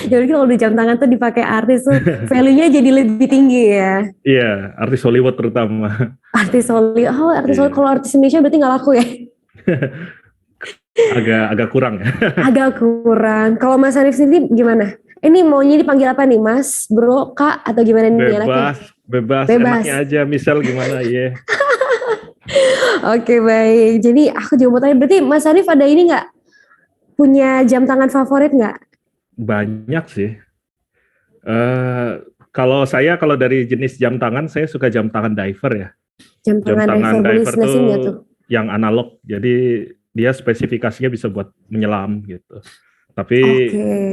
Ya mungkin kalau di jam tangan tuh dipakai artis tuh value-nya jadi lebih tinggi ya. Iya, artis Hollywood terutama. Artis Hollywood, Iya. kalau artis Indonesia berarti nggak laku ya? Agak kurang ya. Agak kurang. Kalau Mas Hanif sendiri gimana? Ini maunya dipanggil apa nih, Mas, Bro, Kak, atau gimana nih anaknya? Bebas, Bebas. enaknya aja. Misal gimana, ya. Oke, baik. Jadi aku juga mau tanya, berarti Mas Hanif ada ini nggak? Punya jam tangan favorit nggak? Banyak sih. Kalau dari jenis jam tangan, saya suka jam tangan diver ya. Jam Jam tangan tangan diver tuh nggak tuh? yang analog, jadi dia spesifikasinya bisa buat menyelam gitu. Tapi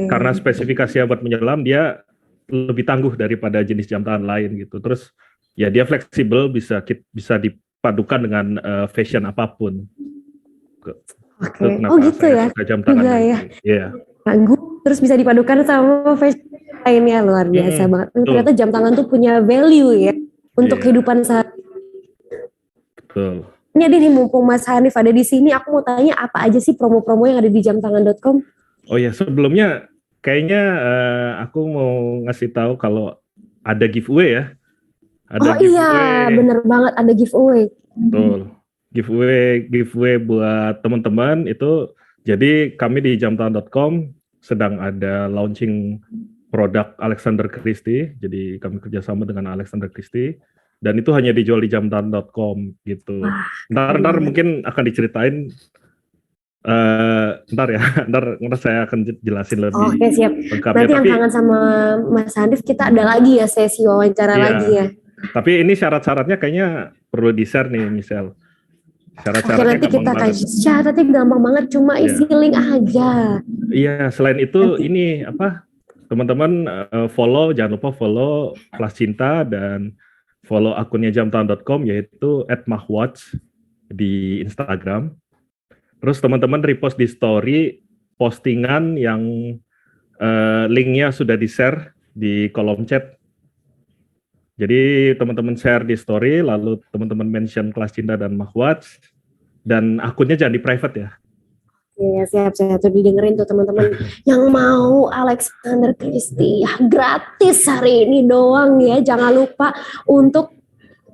karena spesifikasinya buat menyelam, dia lebih tangguh daripada jenis jam tangan lain gitu. Terus ya dia fleksibel, bisa dipadukan dengan fashion apapun. Oh gitu ya? Suka jam tangan ya? Iya. Tangguh, terus bisa dipadukan sama fashion lainnya, luar biasa banget. Ternyata jam tangan tuh punya value ya untuk kehidupan sehari. Betul. Jadi nih mumpung Mas Hanif ada di sini, aku mau tanya apa aja sih promo-promo yang ada di jamtangan.com? Oh ya, sebelumnya kayaknya aku mau ngasih tahu kalau ada giveaway ya. Iya, bener banget ada giveaway. Betul. Giveaway buat teman-teman itu. Jadi kami di jamtangan.com sedang ada launching produk Alexander Christie. Jadi kami kerjasama dengan Alexander Christie. Dan itu hanya dijual di jamtangan.com gitu. Ntar mungkin akan diceritain. Ntar saya akan jelasin lebih. Oke, siap. Nanti yang kangen sama Mas Hanif kita ada lagi ya sesi wawancara lagi ya. Tapi ini syarat-syaratnya kayaknya perlu di-share nih, Michelle. Oke, nanti kita kasih syaratnya gampang banget, cuma isi link aja. Iya, selain itu ini apa? Teman-teman jangan lupa follow Kelas Cinta dan follow akunnya jamtangan.com yaitu @mahwatch di Instagram. Terus teman-teman repost di story postingan yang linknya sudah di-share di kolom chat. Jadi teman-teman share di story, lalu teman-teman mention Kelas Cinta dan Mahwatch, dan akunnya jangan di private ya. Iya, siap-siap tuh didengerin tuh teman-teman yang mau Alexander Christie ya, gratis hari ini doang ya. Jangan lupa untuk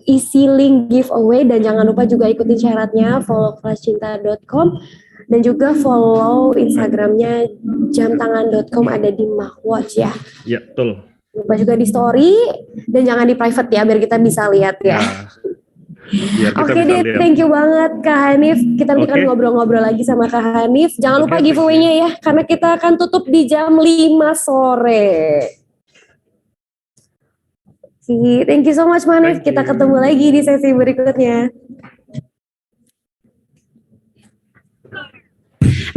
isi link giveaway dan jangan lupa juga ikutin syaratnya, follow kelascinta.com dan juga follow Instagramnya jamtangan.com ada di Mahwatch ya. Iya, betul. Lupa juga di story dan jangan di private ya biar kita bisa lihat ya. Oke deh, thank you banget Kak Hanif. Kita nanti kan ngobrol-ngobrol lagi sama Kak Hanif. Jangan lupa giveaway-nya ya, karena kita akan tutup di jam 5 sore. Thank you so much Hanif. Kita ketemu lagi di sesi berikutnya.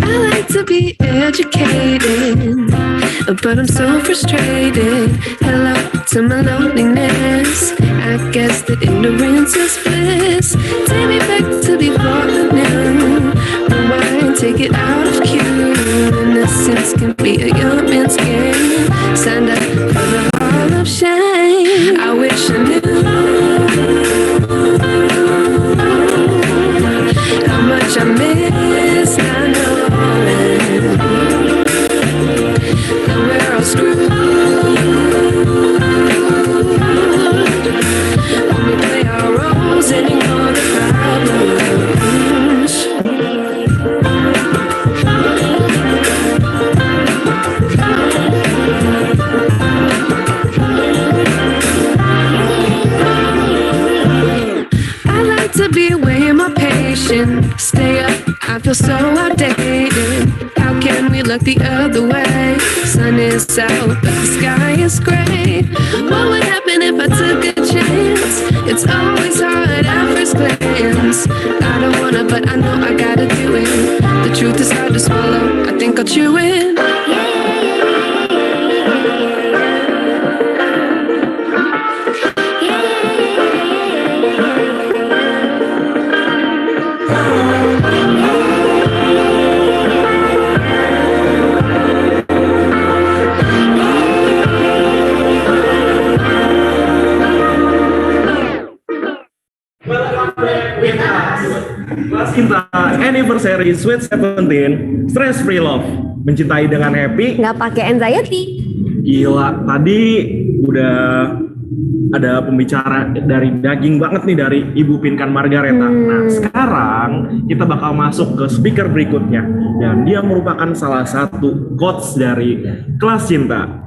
I like to be educated, but I'm so frustrated. Hello to my loneliness. I guess that ignorance is bliss. Take me back to before I knew. Rewind, take it out of cue. Innocence can be a young man's game. Signed up for the hall of shame. I wish I knew how much I miss not knowing that we're all screwed when we play our roles and ignore the problems. I like to be way more patient. Stay up, I feel so outdated. How can we look the other way? Sun is out, but the sky is gray. What would happen if I took a chance? It's always hard at first glance. I don't wanna, but I know I gotta do it. The truth is hard to swallow, I think I'll chew it. Kelas Cinta Anniversary Sweet 17 Stress Free Love. mencintai dengan happy. Nggak pakai anxiety. Gila, tadi udah ada pembicara dari daging banget nih dari Ibu Pinkan Margareta. Nah, sekarang kita bakal masuk ke speaker berikutnya yang dia merupakan salah satu coach dari Kelas Cinta.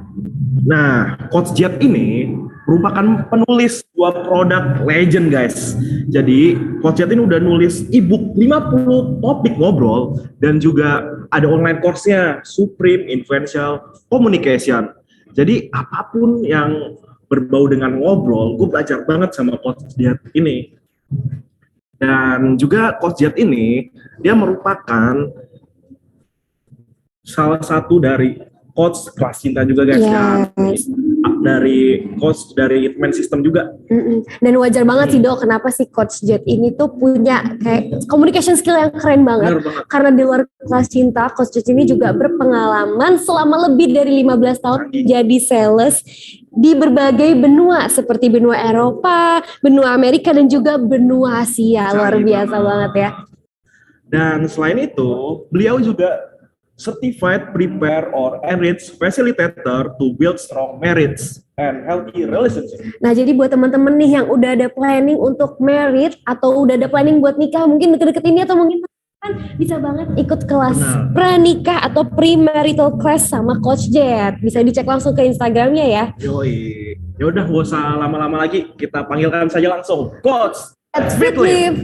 Nah, Coach Jet ini merupakan penulis dua produk legend, guys. Jadi, Coach Jet ini udah nulis ebook 50 topik ngobrol dan juga ada online course-nya Supreme Influential Communication. Jadi, apapun yang berbau dengan ngobrol, gue belajar banget sama Coach Jet ini. Dan juga Coach Jet ini, dia merupakan salah satu dari coach Kelas Cinta juga, guys. Yes. Dan dari coach dari Hitman System juga. Dan wajar banget sih Dok, kenapa sih Coach Jet ini tuh punya kayak communication skill yang keren banget. Karena di luar Kelas Cinta, Coach Jet ini juga berpengalaman selama lebih dari 15 tahun jadi sales di berbagai benua seperti benua Eropa, benua Amerika dan juga benua Asia. Luar biasa banget ya. Dan selain itu, beliau juga certified prepare or enrich facilitator to build strong marriage and healthy relationship. Nah, jadi buat teman-teman nih yang udah ada planning untuk married atau udah ada planning buat nikah, mungkin deket-deket ini atau mungkin kan bisa banget ikut kelas pranikah atau premarital class sama Coach Jet. Bisa dicek langsung ke Instagramnya ya. Yoi. Ya udah, gak usah lama-lama lagi, kita panggilkan saja langsung Coach Fit Live.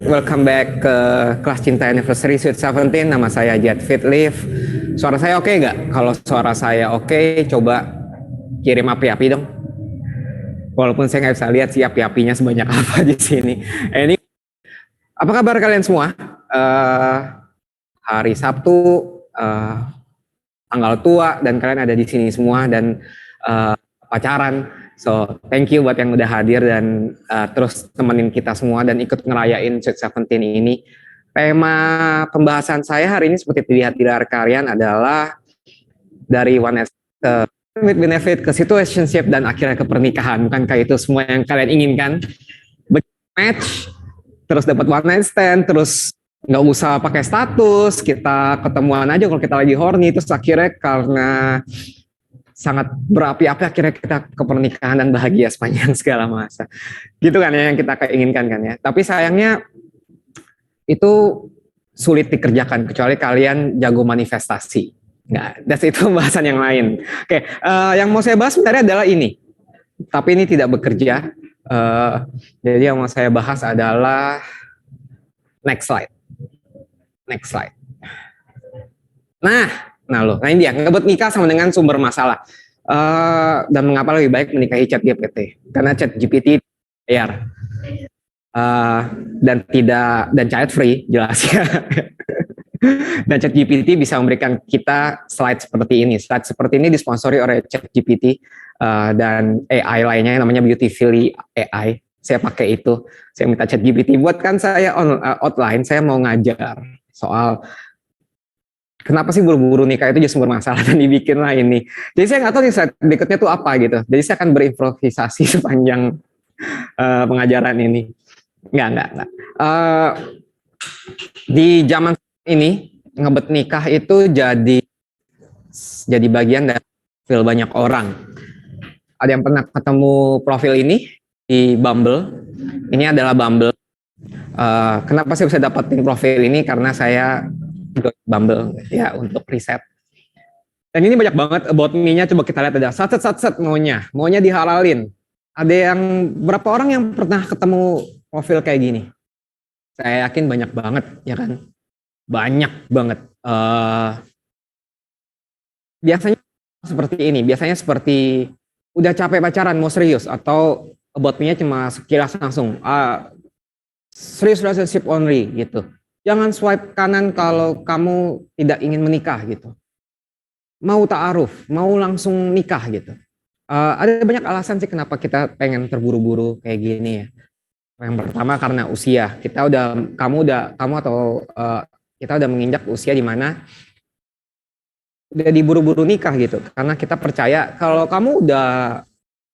Welcome back ke Kelas Cinta Anniversary Sweet 17. Nama saya Jet Fit Live. Suara saya oke nggak? Kalau suara saya oke, coba kirim api-api dong. Walaupun saya nggak bisa lihat sih api-apinya sebanyak apa di sini. Ini apa kabar kalian semua? Hari Sabtu, tanggal tua, dan kalian ada di sini semua dan pacaran. So, thank you buat yang udah hadir dan terus temenin kita semua dan ikut ngerayain Sweet 17 ini. Tema pembahasan saya hari ini seperti dilihat di layar kalian adalah dari one with benefit ke situationship dan akhirnya ke pernikahan. Bukankah itu semua yang kalian inginkan? Match, terus dapat one night stand, terus nggak usah pakai status, kita ketemuan aja kalau kita lagi horny, terus akhirnya karena sangat berapi-api akhirnya kita ke pernikahan dan bahagia sepanjang segala masa. Gitu kan ya yang kita inginkan kan ya. Tapi sayangnya itu sulit dikerjakan kecuali kalian jago manifestasi. Nggak, that's itu pembahasan yang lain. Oke, yang mau saya bahas sebenarnya adalah ini. Tapi ini tidak bekerja. Jadi yang mau saya bahas adalah next slide. Next slide. Nah ini dia, ngebet nikah sama dengan sumber masalah. Dan mengapa lebih baik menikahi ChatGPT? Karena ChatGPT bayar. Dan child free jelas ya. Dan ChatGPT bisa memberikan kita slide seperti ini. Slide seperti ini disponsori oleh ChatGPT dan AI lainnya yang namanya Beautifully AI. Saya pakai itu. Saya minta ChatGPT buatkan saya outline. Saya mau ngajar soal kenapa sih buru-buru nikah itu jadi sumber masalah dan dibikin lah ini. Jadi saya nggak tahu nih berikutnya tuh apa gitu. Jadi saya akan berimprovisasi sepanjang pengajaran ini. Nggak. Di zaman ini ngebet nikah itu jadi bagian dari profil banyak orang. Ada yang pernah ketemu profil ini di Bumble? Ini adalah Bumble. Kenapa saya bisa dapetin profil ini? Karena saya Bumble ya untuk riset. Dan ini banyak banget about me-nya. Coba kita lihat ada satset maunya dihalalin. Ada yang berapa orang yang pernah ketemu profil kayak gini? Saya yakin banyak banget ya kan? Banyak banget. Biasanya seperti ini. Biasanya seperti udah capek pacaran mau serius atau about me-nya cuma sekilas langsung serious relationship only gitu. Jangan swipe kanan kalau kamu tidak ingin menikah gitu. Mau ta'aruf, mau langsung nikah gitu. Ada banyak alasan sih kenapa kita pengen terburu-buru kayak gini ya. Yang pertama karena usia. Kamu atau kita udah menginjak usia di mana udah diburu-buru nikah gitu. Karena kita percaya kalau kamu udah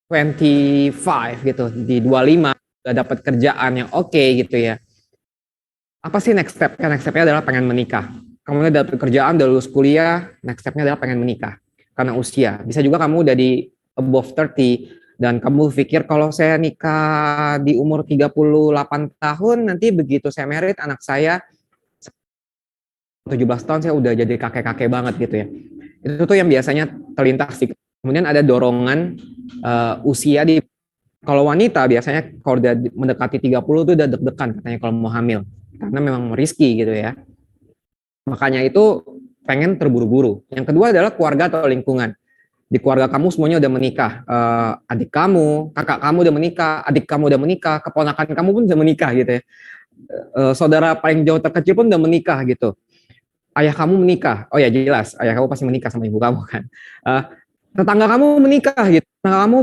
25 gitu, di 25 udah dapat kerjaan yang oke gitu ya. Apa sih next step? Next stepnya adalah pengen menikah. Kamu udah dapat kerjaan, udah lulus kuliah, next stepnya adalah pengen menikah. Karena usia. Bisa juga kamu udah di above 30 dan kamu pikir kalau saya nikah di umur 38 tahun, nanti begitu saya married, anak saya 17 tahun saya udah jadi kakek-kakek banget gitu ya. Itu tuh yang biasanya terlintas sih. Kemudian ada dorongan usia di kalau wanita biasanya kalau udah mendekati 30 tuh udah deg-degan katanya kalau mau hamil. Karena memang risky gitu ya. Makanya itu pengen terburu-buru. Yang kedua adalah keluarga atau lingkungan. Di keluarga kamu semuanya udah menikah. Adik kamu, kakak kamu udah menikah, adik kamu udah menikah, keponakan kamu pun udah menikah gitu ya. Saudara paling jauh terkecil pun udah menikah gitu. Ayah kamu menikah. Oh ya jelas, ayah kamu pasti menikah sama ibu kamu kan. Tetangga kamu menikah gitu. Tetangga kamu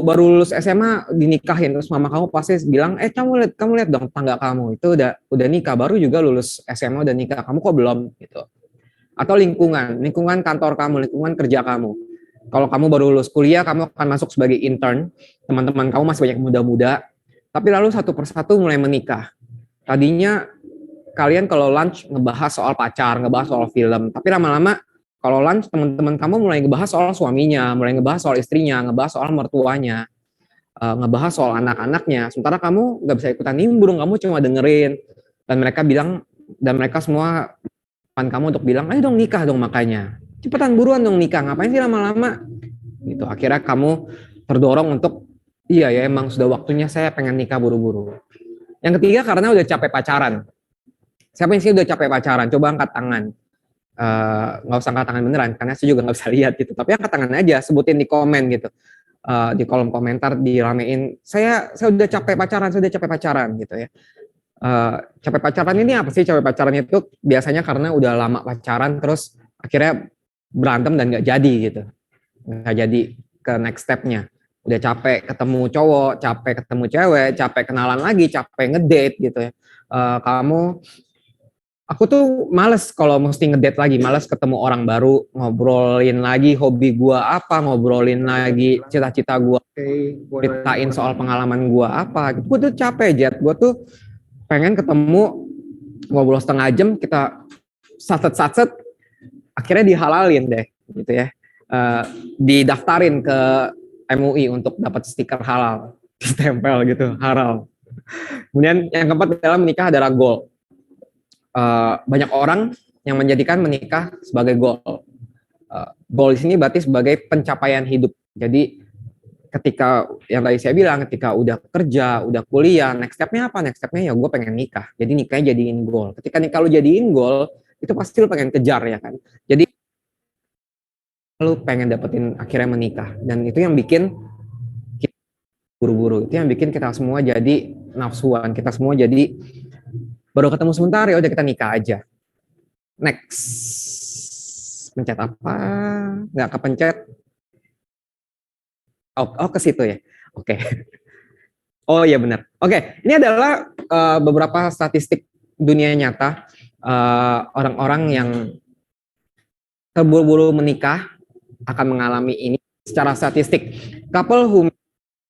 baru lulus SMA dinikahin, terus mama kamu pasti bilang, kamu lihat dong tetangga kamu itu udah nikah, baru juga lulus SMA udah nikah, kamu kok belum gitu. Atau lingkungan kantor kamu, lingkungan kerja kamu. Kalau kamu baru lulus kuliah, kamu akan masuk sebagai intern, teman-teman kamu masih banyak muda-muda, tapi lalu satu persatu mulai menikah. Tadinya kalian kalau lunch ngebahas soal pacar, ngebahas soal film, tapi lama-lama kalau lunch teman-teman kamu mulai ngebahas soal suaminya, mulai ngebahas soal istrinya, ngebahas soal mertuanya, ngebahas soal anak-anaknya. Sementara kamu nggak bisa ikutan nimbrung, kamu cuma dengerin. Dan mereka semua depan kamu untuk bilang, ayo dong nikah dong makanya. Cepetan buruan dong nikah, ngapain sih lama-lama? Gitu. Akhirnya kamu terdorong untuk, iya ya emang sudah waktunya saya pengen nikah buru-buru. Yang ketiga karena udah capek pacaran. Siapa yang sih udah capek pacaran? Coba angkat tangan. Nggak usah angkat tangan beneran karena saya juga nggak bisa lihat gitu, tapi angkat tangan aja, sebutin di komen gitu, di kolom komentar diramein, saya udah capek pacaran gitu ya. Capek pacaran ini apa sih? Capek pacaran itu biasanya karena udah lama pacaran terus akhirnya berantem dan nggak jadi ke next stepnya. Udah capek ketemu cowok, capek ketemu cewek, capek kenalan lagi, capek ngedate gitu ya. Aku tuh males kalau mesti ngedate lagi, males ketemu orang baru, ngobrolin lagi hobi gua apa, ngobrolin lagi cita-cita gua, ceritain soal pengalaman gua apa. Gua tuh capek, Jet. Gua tuh pengen ketemu, ngobrol setengah jam, kita satset, akhirnya dihalalin deh, gitu ya. Didaftarin ke MUI untuk dapat stiker halal, ditempel gitu, halal. Kemudian yang keempat adalah menikah adalah goal. Banyak orang yang menjadikan menikah sebagai goal. Goal di sini berarti sebagai pencapaian hidup. Jadi ketika yang tadi saya bilang, ketika udah kerja, udah kuliah, next stepnya apa? Next stepnya ya gue pengen nikah. Jadi nikahnya jadiin goal. Ketika nikah lu jadiin goal, itu pasti lu pengen kejar ya kan. Jadi lu pengen dapetin akhirnya menikah. Dan itu yang bikin kita buru-buru. Itu yang bikin kita semua jadi nafsuan. Kita semua jadi baru ketemu sebentar ya udah kita nikah aja. Next. Pencet apa? Nggak kepencet. Oh ke situ ya. Oke. Oh iya benar. Oke, ini adalah beberapa statistik dunia nyata orang-orang yang terburu-buru menikah akan mengalami ini secara statistik. Couple who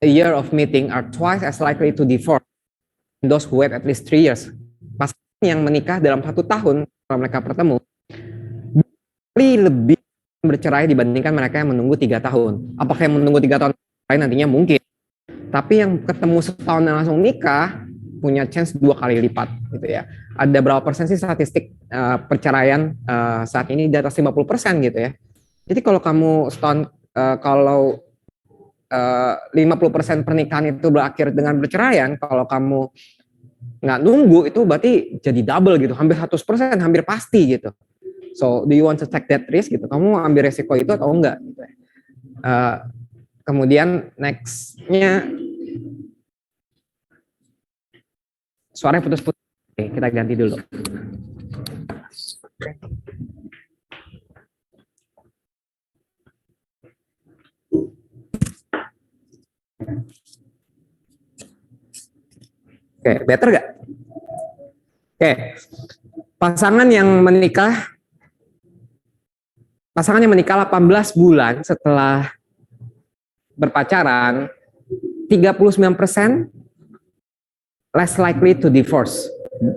a year of meeting are twice as likely to divorce than those who wait at least 3 years. Pasangan yang menikah dalam 1 tahun setelah mereka bertemu lebih bercerai dibandingkan mereka yang menunggu 3 tahun. Apakah yang menunggu 3 tahun lain nantinya mungkin, tapi yang ketemu setahun dan langsung nikah punya chance 2 kali lipat gitu ya. Ada berapa persen sih statistik perceraian saat ini? Di atas 50% gitu ya. Jadi kalau kamu setahun, kalau 50% pernikahan itu berakhir dengan perceraian, kalau kamu nggak nunggu itu berarti jadi double gitu, hampir 100%, hampir pasti gitu. So, do you want to take that risk gitu? Kamu ambil resiko itu atau enggak? Gitu. Kemudian next-nya suaranya putus-putus. Oke, kita ganti dulu. Oke, better nggak? Oke, pasangan yang menikah 18 bulan setelah berpacaran, 39% less likely to divorce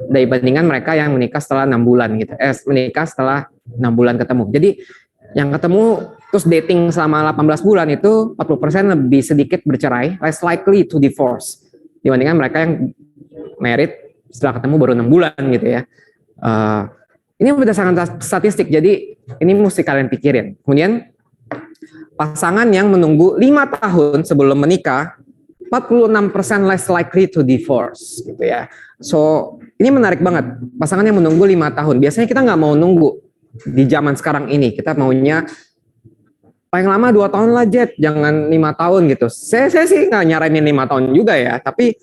dibandingkan mereka yang menikah setelah 6 bulan gitu. Menikah setelah 6 bulan ketemu. Jadi yang ketemu terus dating selama 18 bulan itu 40% lebih sedikit bercerai, less likely to divorce dibandingkan mereka yang married setelah ketemu baru 6 bulan gitu ya. Ini berdasarkan statistik, jadi ini mesti kalian pikirin. Kemudian pasangan yang menunggu 5 tahun sebelum menikah 46% less likely to divorce gitu ya. So ini menarik banget, pasangan yang menunggu 5 tahun. Biasanya kita nggak mau nunggu di zaman sekarang ini, kita maunya paling lama 2 tahun lah Jet, jangan 5 tahun gitu. Saya sih nggak nyaranin 5 tahun juga ya, tapi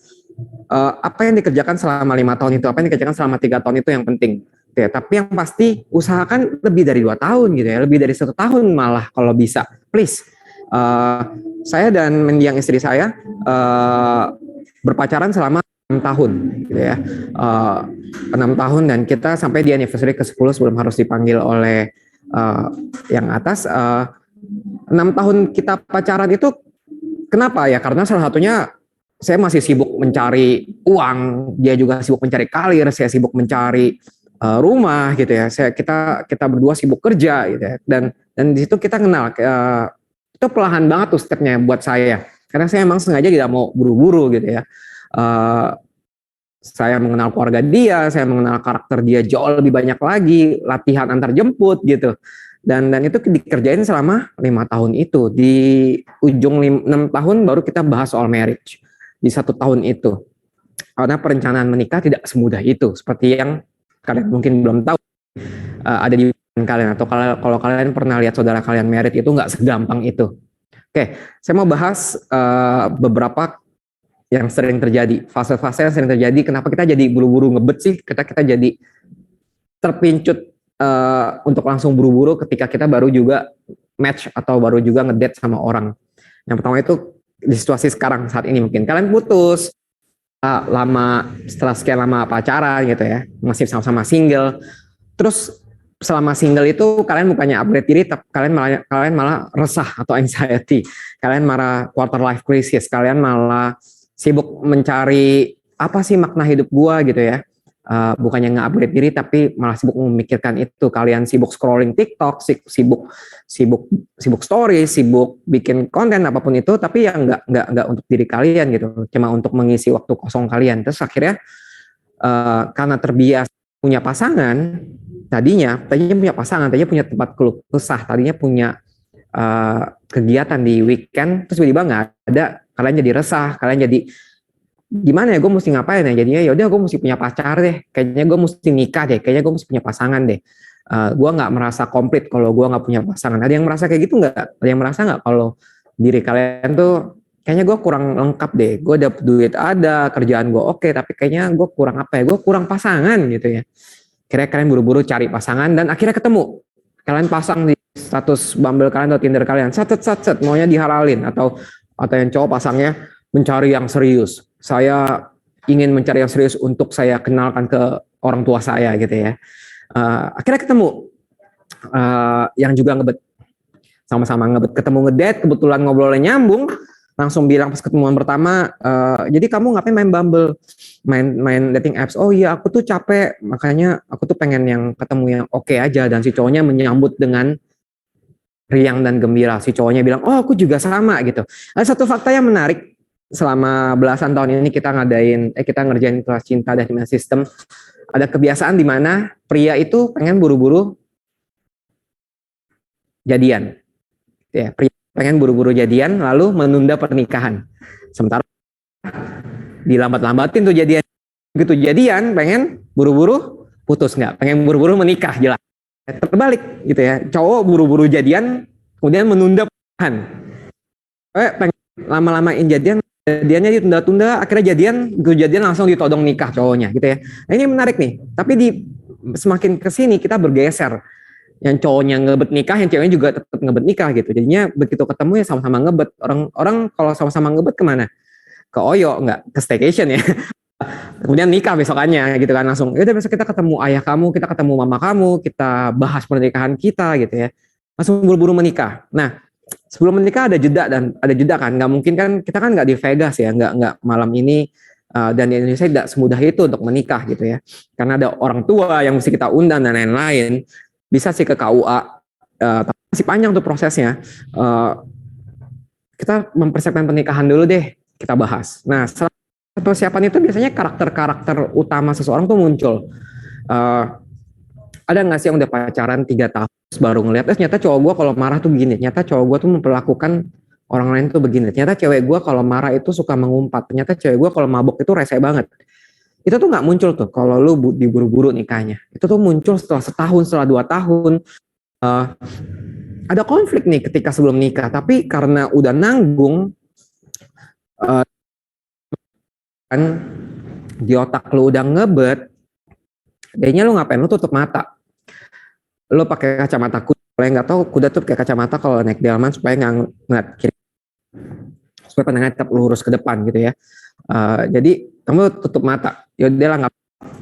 apa yang dikerjakan selama 5 tahun itu, apa yang dikerjakan selama 3 tahun itu yang penting. Ya, tapi yang pasti usahakan lebih dari 2 tahun gitu ya, lebih dari 1 tahun malah kalau bisa, please. Saya dan mendiang istri saya berpacaran selama 6 tahun gitu ya, 6 tahun dan kita sampai di anniversary ke-10 sebelum harus dipanggil oleh yang atas. 6 tahun kita pacaran itu kenapa ya? Karena salah satunya saya masih sibuk mencari uang, dia juga sibuk mencari karir, saya sibuk mencari rumah gitu ya. Kita berdua sibuk kerja gitu ya. Dan di situ kita kenal. Itu perlahan banget tuh stepnya buat saya. Karena saya emang sengaja tidak mau buru-buru gitu ya. Saya mengenal keluarga dia, saya mengenal karakter dia jauh lebih banyak lagi, latihan antar jemput gitu. Dan itu dikerjain selama 5 tahun itu. Di ujung 6 tahun baru kita bahas soal marriage. Di 1 tahun itu. Karena perencanaan menikah tidak semudah itu. Seperti yang kalian mungkin belum tahu ada di kalian, atau kalau kalian pernah lihat saudara kalian married itu nggak segampang itu. Oke, saya mau bahas beberapa yang sering terjadi, fase-fase yang sering terjadi. Kenapa kita jadi buru-buru ngebet sih? Kita jadi terpincut untuk langsung buru-buru ketika kita baru juga match atau baru juga ngedate sama orang. Yang pertama itu di situasi sekarang saat ini, mungkin kalian putus lama, setelah sekian lama pacaran gitu ya, masih sama-sama single. Terus selama single itu kalian bukannya upgrade diri, tapi kalian malah resah atau anxiety. Kalian malah quarter life crisis, kalian malah sibuk mencari apa sih makna hidup gua gitu ya. Bukannya nge-upgrade diri tapi malah sibuk memikirkan itu. Kalian sibuk scrolling TikTok, sibuk story, sibuk bikin konten apapun itu, tapi ya nggak untuk diri kalian gitu, cuma untuk mengisi waktu kosong kalian. Terus akhirnya karena terbiasa punya pasangan, tadinya punya tempat keluh kesah, tadinya punya kegiatan di weekend, terus tiba-tiba nggak ada, kalian jadi resah, kalian jadi gimana ya, gue mesti ngapain ya, jadinya yaudah gue mesti punya pacar deh, kayaknya gue mesti nikah deh, kayaknya gue mesti punya pasangan deh. Gue nggak merasa komplit kalau gue nggak punya pasangan. Ada yang merasa kayak gitu nggak? Ada yang merasa nggak kalau diri kalian tuh kayaknya gue kurang lengkap deh, gue dapet duit ada, kerjaan gue oke, tapi kayaknya gue kurang apa ya, gue kurang pasangan gitu ya. Akhirnya kalian buru-buru cari pasangan dan akhirnya ketemu, kalian pasang di status Bumble kalian atau Tinder kalian, set maunya dihalalin, atau yang cowok pasangnya mencari yang serius. Saya ingin mencari yang serius untuk saya kenalkan ke orang tua saya gitu ya. Akhirnya ketemu yang juga ngebet, sama-sama ngebet, ketemu ngedate, kebetulan ngobrolnya nyambung, langsung bilang pas ketemuan pertama, jadi kamu ngapain main Bumble, main dating apps? Oh iya, aku tuh capek, makanya aku tuh pengen yang ketemu yang oke aja. Dan si cowoknya menyambut dengan riang dan gembira. Si cowoknya bilang, oh aku juga sama gitu. Ada satu fakta yang menarik. Selama belasan tahun ini kita ngerjain kelas cinta dan human system, ada kebiasaan di mana pria itu pengen buru-buru jadian. Ya, pria pengen buru-buru jadian lalu menunda pernikahan. Sementara dilambat-lambatin tuh jadian. Begitu jadian pengen buru-buru putus, nggak pengen buru-buru menikah, jelas. Terbalik gitu ya. Cowok buru-buru jadian kemudian menunda pernikahan. Pengen lama-lamain jadian jadiannya ditunda-tunda, akhirnya jadian langsung ditodong nikah cowoknya gitu ya. Nah, ini menarik nih, tapi semakin kesini kita bergeser, yang cowoknya ngebet nikah, yang ceweknya juga tetap ngebet nikah gitu. Jadinya begitu ketemu ya sama-sama ngebet. Orang kalau sama-sama ngebet kemana? Ke Oyo, nggak ke staycation ya. Kemudian nikah besokannya gitu kan, langsung ya udah besok kita ketemu ayah kamu, kita ketemu mama kamu, kita bahas pernikahan kita gitu ya, langsung buru-buru menikah. Nah, sebelum menikah ada jeda kan, nggak mungkin kan, kita kan nggak di Vegas ya, nggak malam ini, dan di Indonesia tidak semudah itu untuk menikah gitu ya, karena ada orang tua yang mesti kita undang dan lain-lain. Bisa sih ke KUA, tapi masih panjang tuh prosesnya. Kita mempersiapkan pernikahan dulu deh, kita bahas. Nah, setelah persiapan itu biasanya karakter-karakter utama seseorang tuh muncul. Ada nggak sih yang udah pacaran 3 tahun baru ngeliat, ternyata cowok gue kalau marah tuh begini, ternyata cowok gue tuh memperlakukan orang lain tuh begini, ternyata cewek gue kalau marah itu suka mengumpat, ternyata cewek gue kalau mabok itu rese banget. Itu tuh nggak muncul tuh kalau lu diburu-buru nikahnya. Itu tuh muncul setelah setahun, setelah 2 tahun. Ada konflik nih ketika sebelum nikah, tapi karena udah nanggung, kan di otak lu udah ngebet, jadinya lu ngapain? Lu tutup mata, lu pakai kacamata kuda. Kalau nggak tahu, kuda tuh pakai kacamata kalau naik delman supaya nggak ngeliat kiri, supaya pandangan tetap lurus ke depan gitu ya. Jadi kamu tutup mata, ya udahlah, nggak,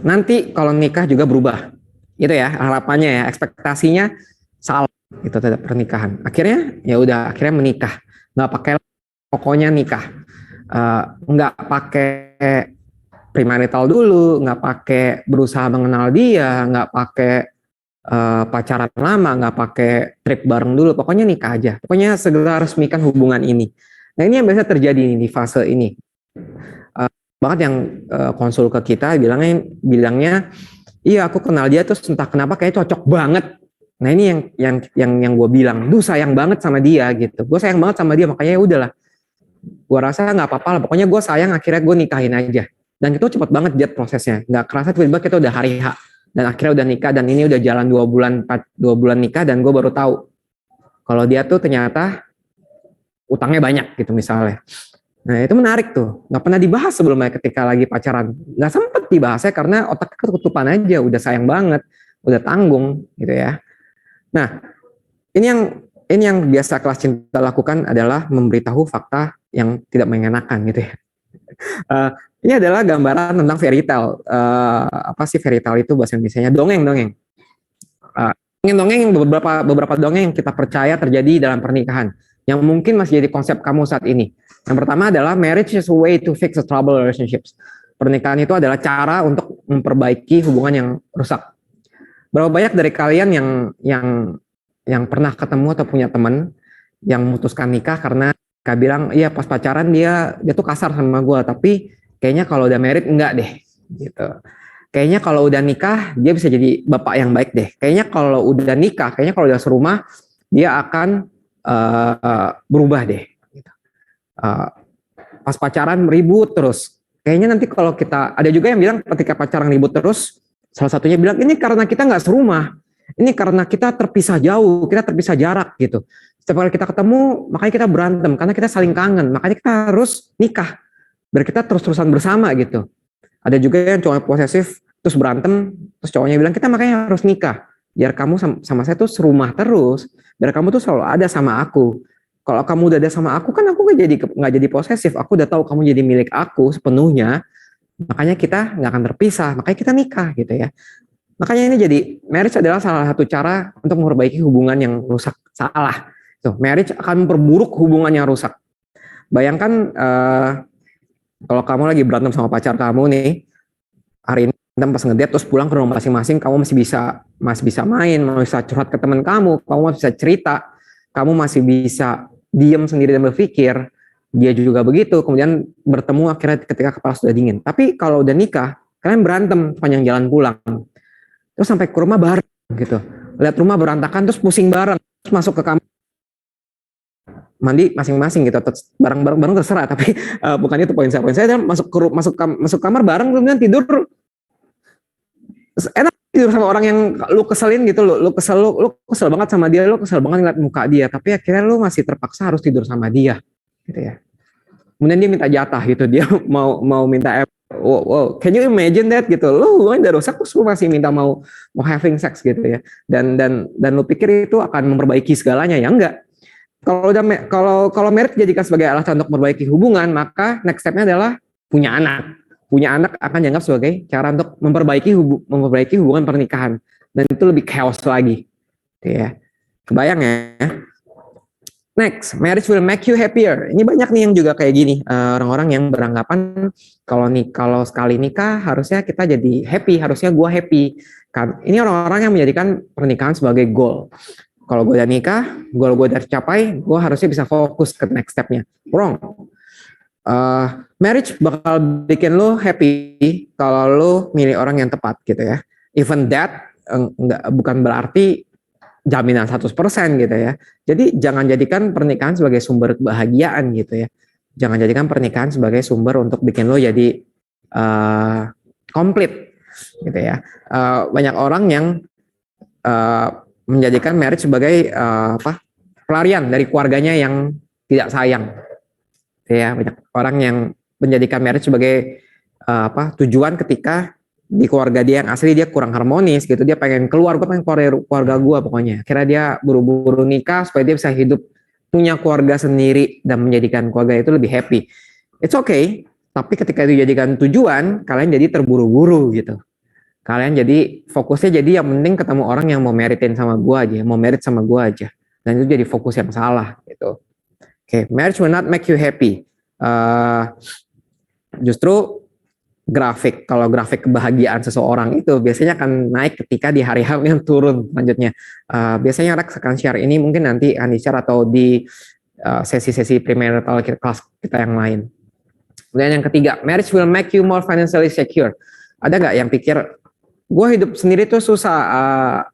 nanti kalau nikah juga berubah gitu ya harapannya ya, ekspektasinya salah itu terhadap pernikahan. Akhirnya ya udah, akhirnya menikah, nggak pakai pokoknya nikah. Nggak pakai premarital dulu, nggak pakai berusaha mengenal dia, nggak pakai pacaran lama, nggak pakai trip bareng dulu, pokoknya nikah aja, pokoknya segera resmikan hubungan ini. Nah, ini yang biasa terjadi di fase ini. Banget yang konsul ke kita bilangnya iya aku kenal dia terus entah kenapa kayak cocok banget. Nah, ini yang gue bilang, duh sayang banget sama dia gitu, gue sayang banget sama dia, makanya ya udahlah, gue rasa nggak apa-apa lah, pokoknya gue sayang, akhirnya gue nikahin aja. Dan itu cepet banget jet prosesnya, nggak kerasa tiba-tiba kita udah hari H dan akhirnya udah nikah, dan ini udah jalan 2 bulan nikah, dan gue baru tahu kalau dia tuh ternyata utangnya banyak gitu misalnya. Nah, itu menarik tuh, nggak pernah dibahas sebelumnya ketika lagi pacaran, nggak sempet dibahasnya karena otaknya ketutupan aja, udah sayang banget, udah tanggung gitu ya. Nah, ini yang biasa kelas cinta lakukan adalah memberitahu fakta yang tidak mengenakan gitu ya. Ini adalah gambaran tentang fairy tale. Apa sih fairy tale itu bahasa Indonesianya? Dongeng. Dongeng beberapa dongeng yang kita percaya terjadi dalam pernikahan, yang mungkin masih jadi konsep kamu saat ini. Yang pertama adalah marriage is a way to fix a troubled relationships. Pernikahan itu adalah cara untuk memperbaiki hubungan yang rusak. Berapa banyak dari kalian yang pernah ketemu atau punya teman yang memutuskan nikah karena Kak bilang, iya pas pacaran dia tuh kasar sama gue, tapi kayaknya kalau udah married enggak deh, gitu. Kayaknya kalau udah nikah dia bisa jadi bapak yang baik deh. Kayaknya kalau udah nikah, kayaknya kalau udah serumah dia akan berubah deh. Gitu. Pas pacaran ribut terus. Kayaknya nanti kalau kita, ada juga yang bilang ketika pacaran ribut terus, salah satunya bilang ini karena kita nggak serumah, ini karena kita terpisah jauh, kita terpisah jarak gitu. Setiap kali kita ketemu, makanya kita berantem, karena kita saling kangen, makanya kita harus nikah, biar kita terus-terusan bersama gitu. Ada juga yang cowoknya posesif, terus berantem, terus cowoknya bilang, kita makanya harus nikah, biar kamu sama saya tuh serumah terus, biar kamu tuh selalu ada sama aku. Kalau kamu udah ada sama aku, kan aku nggak jadi posesif, aku udah tahu kamu jadi milik aku sepenuhnya, makanya kita nggak akan terpisah, makanya kita nikah gitu ya. Makanya ini jadi, marriage adalah salah satu cara untuk memperbaiki hubungan yang rusak, salah. Tuh, marriage akan memperburuk hubungan yang rusak. Bayangkan kalau kamu lagi berantem sama pacar kamu nih, hari ini pas ngedate terus pulang ke rumah masing-masing, kamu masih bisa main, masih bisa curhat ke teman kamu masih bisa cerita, kamu masih bisa diam sendiri dan berpikir, dia juga begitu, kemudian bertemu akhirnya ketika kepala sudah dingin. Tapi kalau udah nikah, kalian berantem panjang jalan pulang, terus sampai ke rumah bareng gitu, lihat rumah berantakan terus pusing bareng, terus masuk ke kamar mandi masing-masing gitu, bareng terserah, tapi bukan itu poin saya masuk kamar bareng, kemudian tidur enak, tidur sama orang yang lu keselin gitu, lu kesel banget sama dia, lu kesel banget ngeliat muka dia, tapi akhirnya lu masih terpaksa harus tidur sama dia gitu ya. kemudian dia minta jatah gitu, dia mau minta wow, can you imagine that gitu, lu udah rusak terus lu masih minta mau having sex gitu ya, dan lu pikir itu akan memperbaiki segalanya? Ya enggak. Kalau marriage dijadikan sebagai alasan untuk memperbaiki hubungan, maka next step-nya adalah punya anak. Punya anak akan dianggap sebagai cara untuk memperbaiki hubungan pernikahan, dan itu lebih chaos lagi, ya. Kebayang ya? Next, marriage will make you happier. Ini banyak nih yang juga kayak gini, orang-orang yang beranggapan kalau sekali nikah harusnya kita jadi happy, harusnya gue happy. Kan ini orang-orang yang menjadikan pernikahan sebagai goal. Kalau gue udah nikah, goal gue udah tercapai, gue harusnya bisa fokus ke next step-nya. Wrong. Marriage bakal bikin lo happy kalau lo milih orang yang tepat gitu ya. Even that bukan berarti jaminan 100% gitu ya. Jadi jangan jadikan pernikahan sebagai sumber kebahagiaan gitu ya. Jangan jadikan pernikahan sebagai sumber untuk bikin lo jadi komplit gitu ya. Banyak orang yang menjadikan marriage sebagai pelarian dari keluarganya yang tidak sayang. Ya, banyak orang yang menjadikan marriage sebagai tujuan ketika di keluarga dia yang asli dia kurang harmonis gitu, dia pengen keluar, gue pengen keluar dari keluarga gue pokoknya. Akhirnya dia buru-buru nikah supaya dia bisa hidup punya keluarga sendiri dan menjadikan keluarga itu lebih happy. It's okay, tapi ketika itu dijadikan tujuan, kalian jadi terburu-buru gitu. Kalian jadi fokusnya jadi yang penting ketemu orang yang mau meritin sama gue aja, mau merit sama gue aja, dan itu jadi fokus yang salah gitu. Okay, marriage will not make you happy. Justru kalau grafik kebahagiaan seseorang itu biasanya akan naik ketika di hari H yang turun selanjutnya. Biasanya Rex akan share ini mungkin nanti akan di-share atau di sesi-sesi premarital kelas kita yang lain. Kemudian yang ketiga, marriage will make you more financially secure. Ada nggak yang pikir, gue hidup sendiri tuh susah?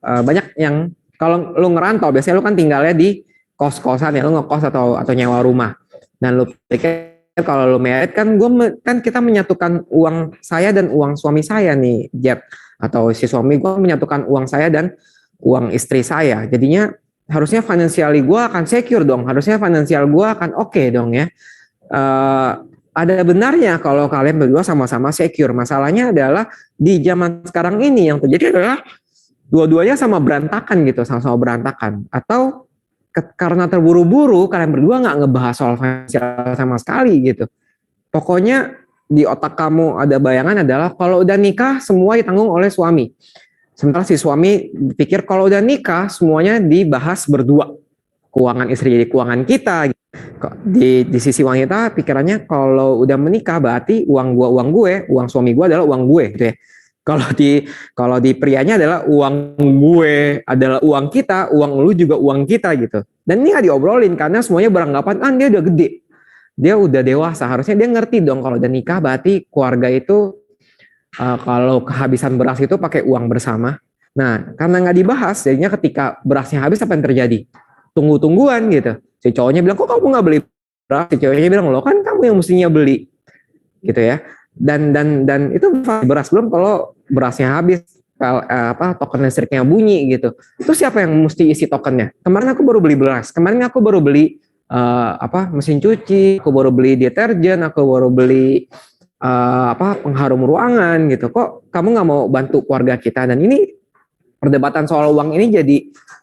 Banyak yang, kalau lu ngerantau, biasanya lu kan tinggalnya di kos-kosan ya, lu ngekos atau nyewa rumah. Dan lu pikir kalau lu married kan kita menyatukan uang saya dan uang suami saya nih, Jet, atau si suami gue menyatukan uang saya dan uang istri saya. Jadinya harusnya financially gue akan secure dong, harusnya finansial gue akan oke dong ya. Ada benarnya kalau kalian berdua sama-sama secure. Masalahnya adalah di zaman sekarang ini yang terjadi adalah dua-duanya sama berantakan gitu, sama-sama berantakan. Atau karena terburu-buru kalian berdua nggak ngebahas soal finansial sama sekali gitu. Pokoknya di otak kamu ada bayangan adalah kalau udah nikah semua ditanggung oleh suami. Sementara si suami pikir kalau udah nikah semuanya dibahas berdua. Keuangan istri jadi keuangan kita. Di sisi wanita pikirannya kalau udah menikah berarti uang gue, uang suami gue adalah uang gue gitu ya. Kalau di prianya adalah uang gue adalah uang kita, uang lu juga uang kita gitu. Dan ini nggak diobrolin karena semuanya beranggapan dia udah gede, dia udah dewasa, harusnya dia ngerti dong kalau udah nikah berarti keluarga itu kalau kehabisan beras itu pakai uang bersama. Nah karena nggak dibahas, jadinya ketika berasnya habis apa yang terjadi? Tunggu-tungguan gitu. Si cowoknya bilang kok kamu nggak beli beras, si cowoknya bilang lo kan kamu yang mestinya beli, gitu ya. Dan itu beras belum kalau berasnya habis, token listriknya bunyi gitu. Terus siapa yang mesti isi tokennya? Kemarin aku baru beli beras, kemarin aku baru beli mesin cuci, aku baru beli deterjen, aku baru beli pengharum ruangan gitu. Kok kamu nggak mau bantu keluarga kita? Dan ini perdebatan soal uang ini jadi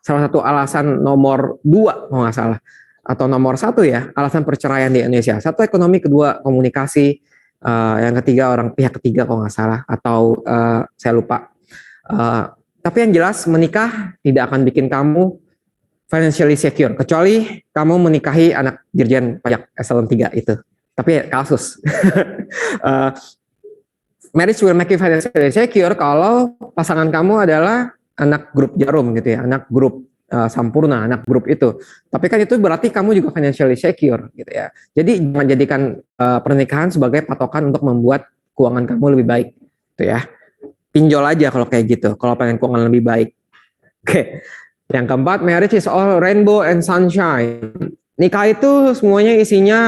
salah satu alasan nomor 2 kalau nggak salah, atau nomor 1 ya, alasan perceraian di Indonesia. 1 ekonomi, 2 komunikasi. Yang ketiga pihak ketiga kalau nggak salah, atau saya lupa. Tapi yang jelas menikah tidak akan bikin kamu financially secure kecuali kamu menikahi anak dirjen pajak eselon 3 itu. Tapi kasus. Marriage will make you financially secure kalau pasangan kamu adalah anak grup Jarum gitu ya, anak grup Sampurna, anak grup itu. Tapi kan itu berarti kamu juga financially secure gitu ya. Jadi jangan jadikan pernikahan sebagai patokan untuk membuat keuangan kamu lebih baik gitu ya. Pinjol aja kalau kayak gitu, kalau pengen keuangan lebih baik. Oke. Yang keempat, marriage is all rainbow and sunshine. Nikah itu semuanya isinya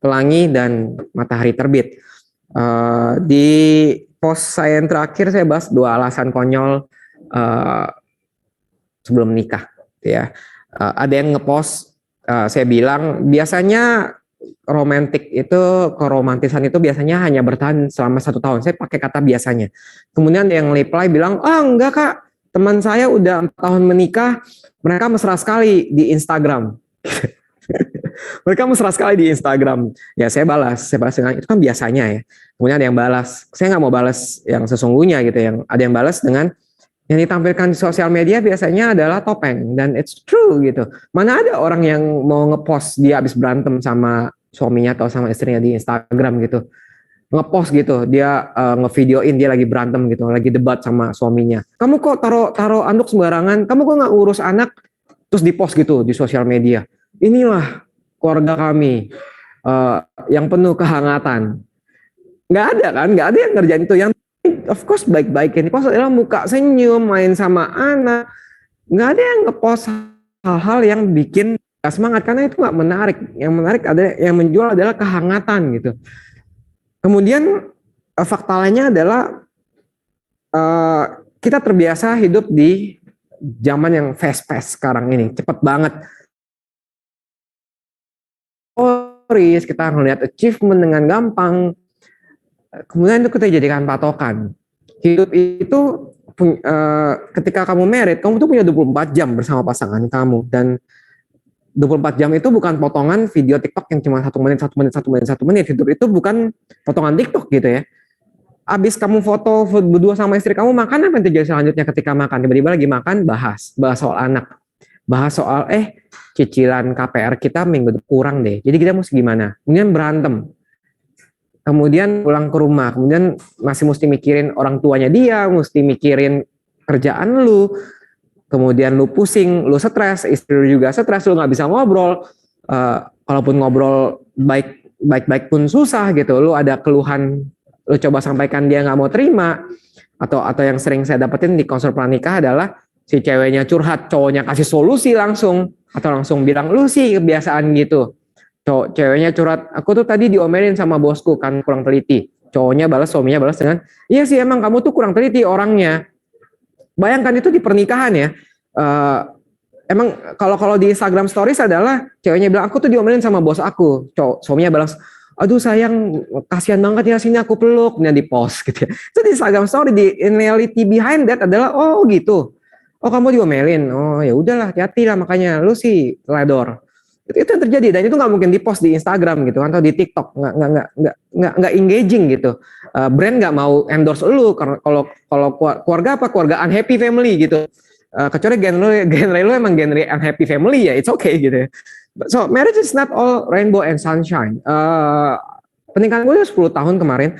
pelangi dan matahari terbit. Di post saya yang terakhir saya bahas 2 alasan konyol sebelum nikah ya. Ada yang ngepost, saya bilang biasanya romantik itu, keromantisan itu biasanya hanya bertahan selama 1 tahun. Saya pakai kata biasanya. Kemudian yang reply bilang, enggak kak, teman saya udah 4 tahun menikah, mereka mesra sekali di Instagram. Mereka mesra sekali di Instagram. Ya saya balas dengan itu kan biasanya ya. Kemudian ada yang balas, saya nggak mau balas yang sesungguhnya gitu. Yang ada yang balas dengan yang ditampilkan di sosial media biasanya adalah topeng, dan it's true gitu. Mana ada orang yang mau ngepost dia habis berantem sama suaminya atau sama istrinya di Instagram gitu, ngepost gitu, dia ngevideoin dia lagi berantem gitu, lagi debat sama suaminya. Kamu kok taruh anduk sembarangan? Kamu kok nggak urus anak? Terus dipost gitu di sosial media. Inilah keluarga kami yang penuh kehangatan. Nggak ada kan? Nggak ada yang ngerjain itu. Yang of course baik-baikin dipost adalah muka senyum, main sama anak. Nggak ada yang ngepost hal-hal yang bikin gak semangat, karena itu nggak menarik. Yang menarik adalah yang menjual adalah kehangatan gitu. Kemudian fakta lainnya adalah kita terbiasa hidup di zaman yang fast-paced sekarang ini, cepet banget. Kita ngelihat achievement dengan gampang. Kemudian itu kita jadikan patokan. Hidup itu ketika kamu married, kamu tuh punya 24 jam bersama pasangan kamu, dan 24 jam itu bukan potongan video TikTok yang cuma 1 menit. Hidup itu bukan potongan TikTok gitu ya. Abis kamu foto berdua sama istri kamu makan, apa yang terjadi selanjutnya ketika makan? Tiba-tiba lagi makan, bahas soal anak, bahas soal cicilan KPR kita minggu kurang deh, jadi kita mesti gimana. Kemudian berantem. Kemudian pulang ke rumah, kemudian masih mesti mikirin orang tuanya dia, mesti mikirin kerjaan lu, kemudian lu pusing, lu stres, istri lu juga stres, lu nggak bisa ngobrol, kalaupun ngobrol baik pun susah gitu, lu ada keluhan, lu coba sampaikan dia nggak mau terima, atau yang sering saya dapetin di konsul pranikah adalah si ceweknya curhat, cowoknya kasih solusi langsung, atau langsung bilang lu sih kebiasaan gitu. Ceweknya curhat, aku tuh tadi diomelin sama bosku kan kurang teliti. Suaminya balas dengan, iya sih emang kamu tuh kurang teliti orangnya. Bayangkan itu di pernikahan ya. Emang kalau di Instagram Stories adalah ceweknya bilang, aku tuh diomelin sama bos aku. Suaminya balas, aduh sayang, kasihan banget ya, sini aku peluk. Kemudian di post gitu ya. Itu di Instagram Story, in reality behind that adalah, oh gitu. Oh kamu diomelin, oh ya udahlah, hati-hati lah, makanya lu sih teledor. Itu yang terjadi, dan itu nggak mungkin dipost di Instagram gitu atau di TikTok, nggak engaging gitu. Brand nggak mau endorse lu kalau keluarga keluarga unhappy family gitu. Kecuali genre lu emang genre unhappy family ya, it's okay gitu. So marriage is not all rainbow and sunshine. Pernikahan gue 10 tahun kemarin,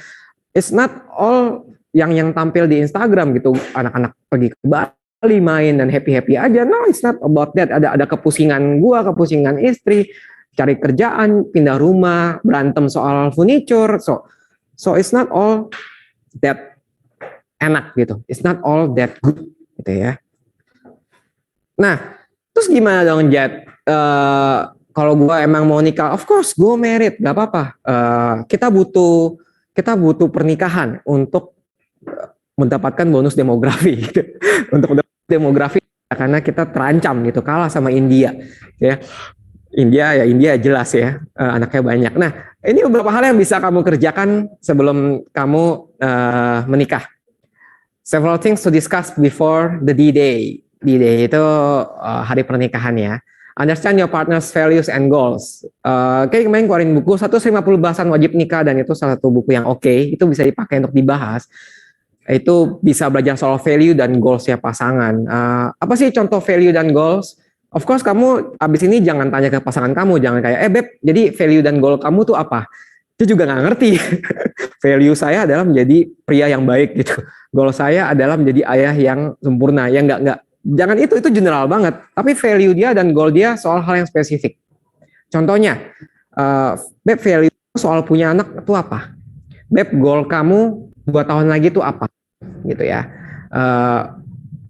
it's not all yang tampil di Instagram gitu, anak-anak pergi ke Bali main dan happy aja. No, it's not about that. Ada kepusingan gua, kepusingan istri, cari kerjaan, pindah rumah, berantem soal furniture. So it's not all that enak gitu. It's not all that good gitu ya. Nah, terus gimana dong Jet? Kalau gua emang mau nikah, of course gua married, gak apa-apa. Kita butuh pernikahan untuk mendapatkan bonus demografi gitu. Untuk demografi, karena kita terancam gitu, kalah sama India ya. India jelas ya, anaknya banyak. Nah, ini beberapa hal yang bisa kamu kerjakan sebelum kamu menikah. Several things to discuss before the D-Day. D-Day itu hari pernikahan ya. Understand your partner's values and goals. Kayak kemarin keluarin buku 150 bahasan wajib nikah, dan itu salah satu buku yang oke. Itu bisa dipakai untuk dibahas. Itu bisa belajar soal value dan goals-nya pasangan. Apa sih contoh value dan goals? Of course kamu abis ini jangan tanya ke pasangan kamu, jangan kayak, Beb, jadi value dan goal kamu tuh apa? Dia juga nggak ngerti. Value saya adalah menjadi pria yang baik gitu. Goal saya adalah menjadi ayah yang sempurna. Ya nggak. Jangan itu general banget. Tapi value dia dan goal dia soal hal yang spesifik. Contohnya, Beb, value soal punya anak itu apa? Beb, goal kamu 2 tahun lagi itu apa gitu ya.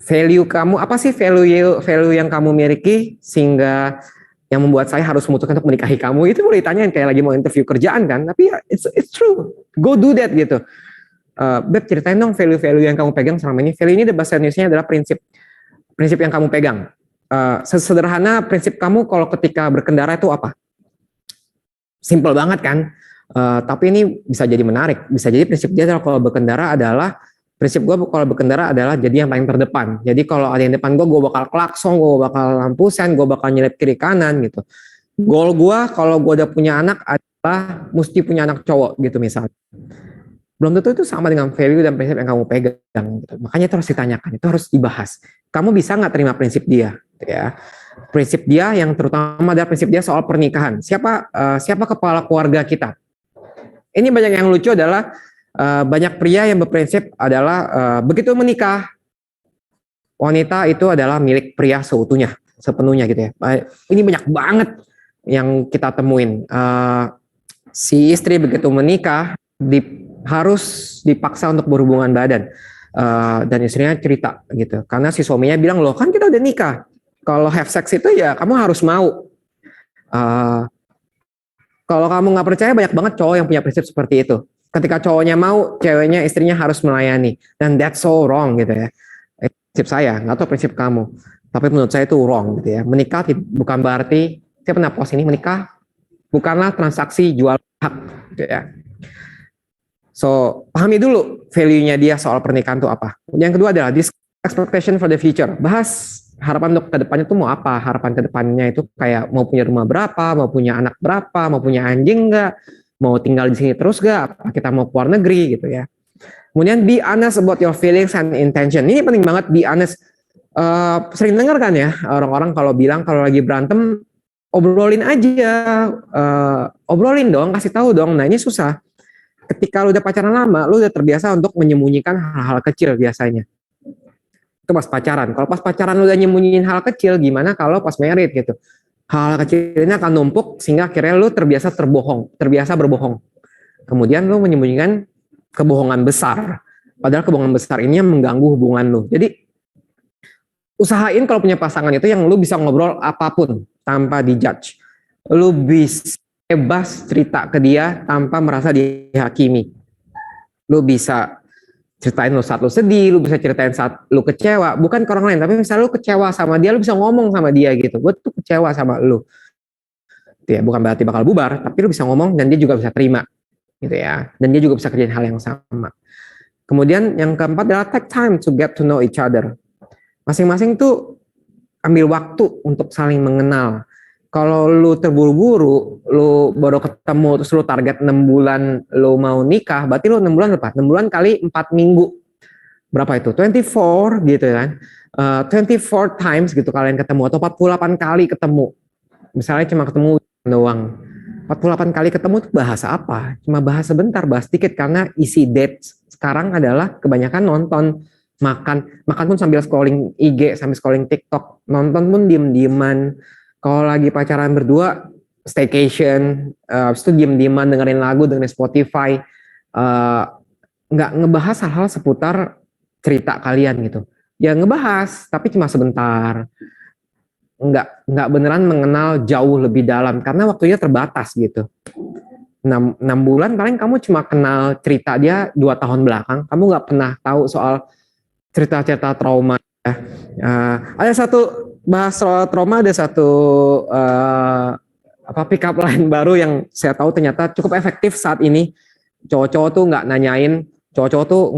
Value kamu apa sih, value yang kamu miliki sehingga yang membuat saya harus memutuskan untuk menikahi kamu? Itu boleh ditanyain kayak lagi mau interview kerjaan kan, tapi ya, it's true, go do that gitu. Beb, ceritain dong value yang kamu pegang selama ini. Value ini bahasa Indonesia adalah prinsip yang kamu pegang. Sesederhana prinsip kamu kalau ketika berkendara itu apa? simple banget kan. Tapi ini bisa jadi menarik. Bisa jadi prinsip dia adalah kalau berkendara adalah jadi yang paling terdepan. Jadi kalau ada yang depan gue bakal klakson, gue bakal lampu sen, gue bakal nyelip kiri kanan gitu. Goal gue kalau gue udah punya anak adalah mesti punya anak cowok gitu misalnya. Belum tentu itu sama dengan value dan prinsip yang kamu pegang gitu. Makanya itu harus ditanyakan, itu harus dibahas. Kamu bisa nggak terima prinsip dia gitu ya. Prinsip dia yang terutama adalah prinsip dia soal pernikahan. Siapa kepala keluarga kita? Ini banyak yang lucu adalah banyak pria yang berprinsip adalah begitu menikah, wanita itu adalah milik pria sepenuhnya gitu ya. Ini banyak banget yang kita temuin. Si istri begitu menikah harus dipaksa untuk berhubungan badan, dan istrinya cerita gitu. Karena si suaminya bilang, loh kan kita udah nikah. Kalau have sex itu ya kamu harus mau. Kalau kamu nggak percaya, banyak banget cowok yang punya prinsip seperti itu. Ketika cowoknya mau, ceweknya, istrinya harus melayani. Dan that's so wrong gitu ya. Prinsip saya, nggak tahu prinsip kamu. Tapi menurut saya itu wrong gitu ya. Menikah bukan berarti, saya pernah post ini, menikah bukanlah transaksi jual hak gitu ya. So, pahami dulu value-nya dia soal pernikahan itu apa. Yang kedua adalah expectation for the future. Bahas harapan untuk kedepannya itu mau apa. Harapan kedepannya itu kayak mau punya rumah berapa, mau punya anak berapa, mau punya anjing nggak, mau tinggal di sini terus nggak, apa kita mau keluar negeri gitu ya. Kemudian be honest about your feelings and intention. Ini penting banget, be honest. Sering dengar kan ya orang-orang kalau bilang kalau lagi berantem obrolin aja, obrolin dong, kasih tahu dong. Nah ini susah. Ketika lu udah pacaran lama, lu udah terbiasa untuk menyembunyikan hal-hal kecil biasanya. Itu pas pacaran. Kalau pas pacaran lu udah nyembunyiin hal kecil, gimana kalau pas married gitu? Hal kecil ini akan numpuk sehingga akhirnya lu terbiasa berbohong. Kemudian lu menyembunyikan kebohongan besar. Padahal kebohongan besar ini yang mengganggu hubungan lu. Jadi usahain kalau punya pasangan itu yang lu bisa ngobrol apapun tanpa dijudge. Lu bisa bebas cerita ke dia tanpa merasa dihakimi. Lu bisa ceritain lu saat lu sedih, lu bisa ceritain saat lu kecewa, bukan ke orang lain, tapi misalnya lu kecewa sama dia, lu bisa ngomong sama dia gitu, gue tuh kecewa sama lu. Gitu ya, bukan berarti bakal bubar, tapi lu bisa ngomong dan dia juga bisa terima. Gitu ya, dan dia juga bisa kerjain hal yang sama. Kemudian yang keempat adalah take time to get to know each other. Masing-masing tuh ambil waktu untuk saling mengenal. Kalau lu terburu-buru, lu baru ketemu, terus lu target 6 bulan lu mau nikah, berarti lu 6 bulan berapa? 6 bulan kali 4 minggu. Berapa itu? 24 gitu kan. 24 times gitu kalian ketemu, atau 48 kali ketemu. Misalnya cuma ketemu doang. 48 kali ketemu itu bahasa apa? Cuma bahas sebentar, bahas dikit, karena isi date sekarang adalah kebanyakan nonton, makan pun sambil scrolling IG, sambil scrolling TikTok, nonton pun diem-dieman. Kalau lagi pacaran berdua, staycation, itu diem-dieman dengerin lagu, dengerin Spotify, nggak ngebahas hal-hal seputar cerita kalian gitu. Ya ngebahas, tapi cuma sebentar. Nggak beneran mengenal jauh lebih dalam, karena waktunya terbatas gitu. 6 bulan paling kamu cuma kenal cerita dia 2 tahun belakang, kamu nggak pernah tahu soal cerita-cerita trauma. Ada satu bahas soal trauma, ada satu pick up line baru yang saya tahu ternyata cukup efektif saat ini. Cowok-cowok tuh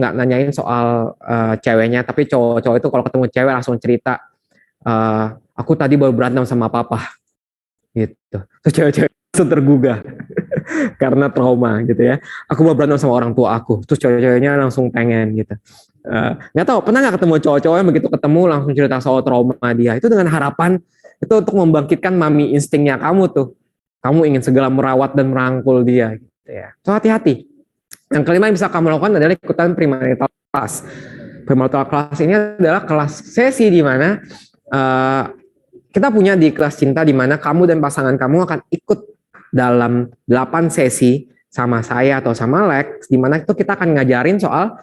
nggak nanyain soal ceweknya, tapi cowok-cowok itu kalau ketemu cewek langsung cerita, aku tadi baru berantem sama papa, gitu. Terus cewek-cewek langsung tergugah karena trauma gitu ya. Aku baru berantem sama orang tua aku, terus cewek-ceweknya langsung pengen gitu. Nggak tahu, pernah nggak ketemu cowok-cowok yang begitu ketemu langsung cerita soal trauma dia? Itu dengan harapan itu untuk membangkitkan mami instingnya kamu tuh. Kamu ingin segera merawat dan merangkul dia gitu ya. So hati-hati. Yang kelima yang bisa kamu lakukan adalah ikutan premarital class. Premarital class ini adalah kelas sesi di mana kita punya di kelas cinta, di mana kamu dan pasangan kamu akan ikut dalam 8 sesi sama saya atau sama Lex, di mana itu kita akan ngajarin soal,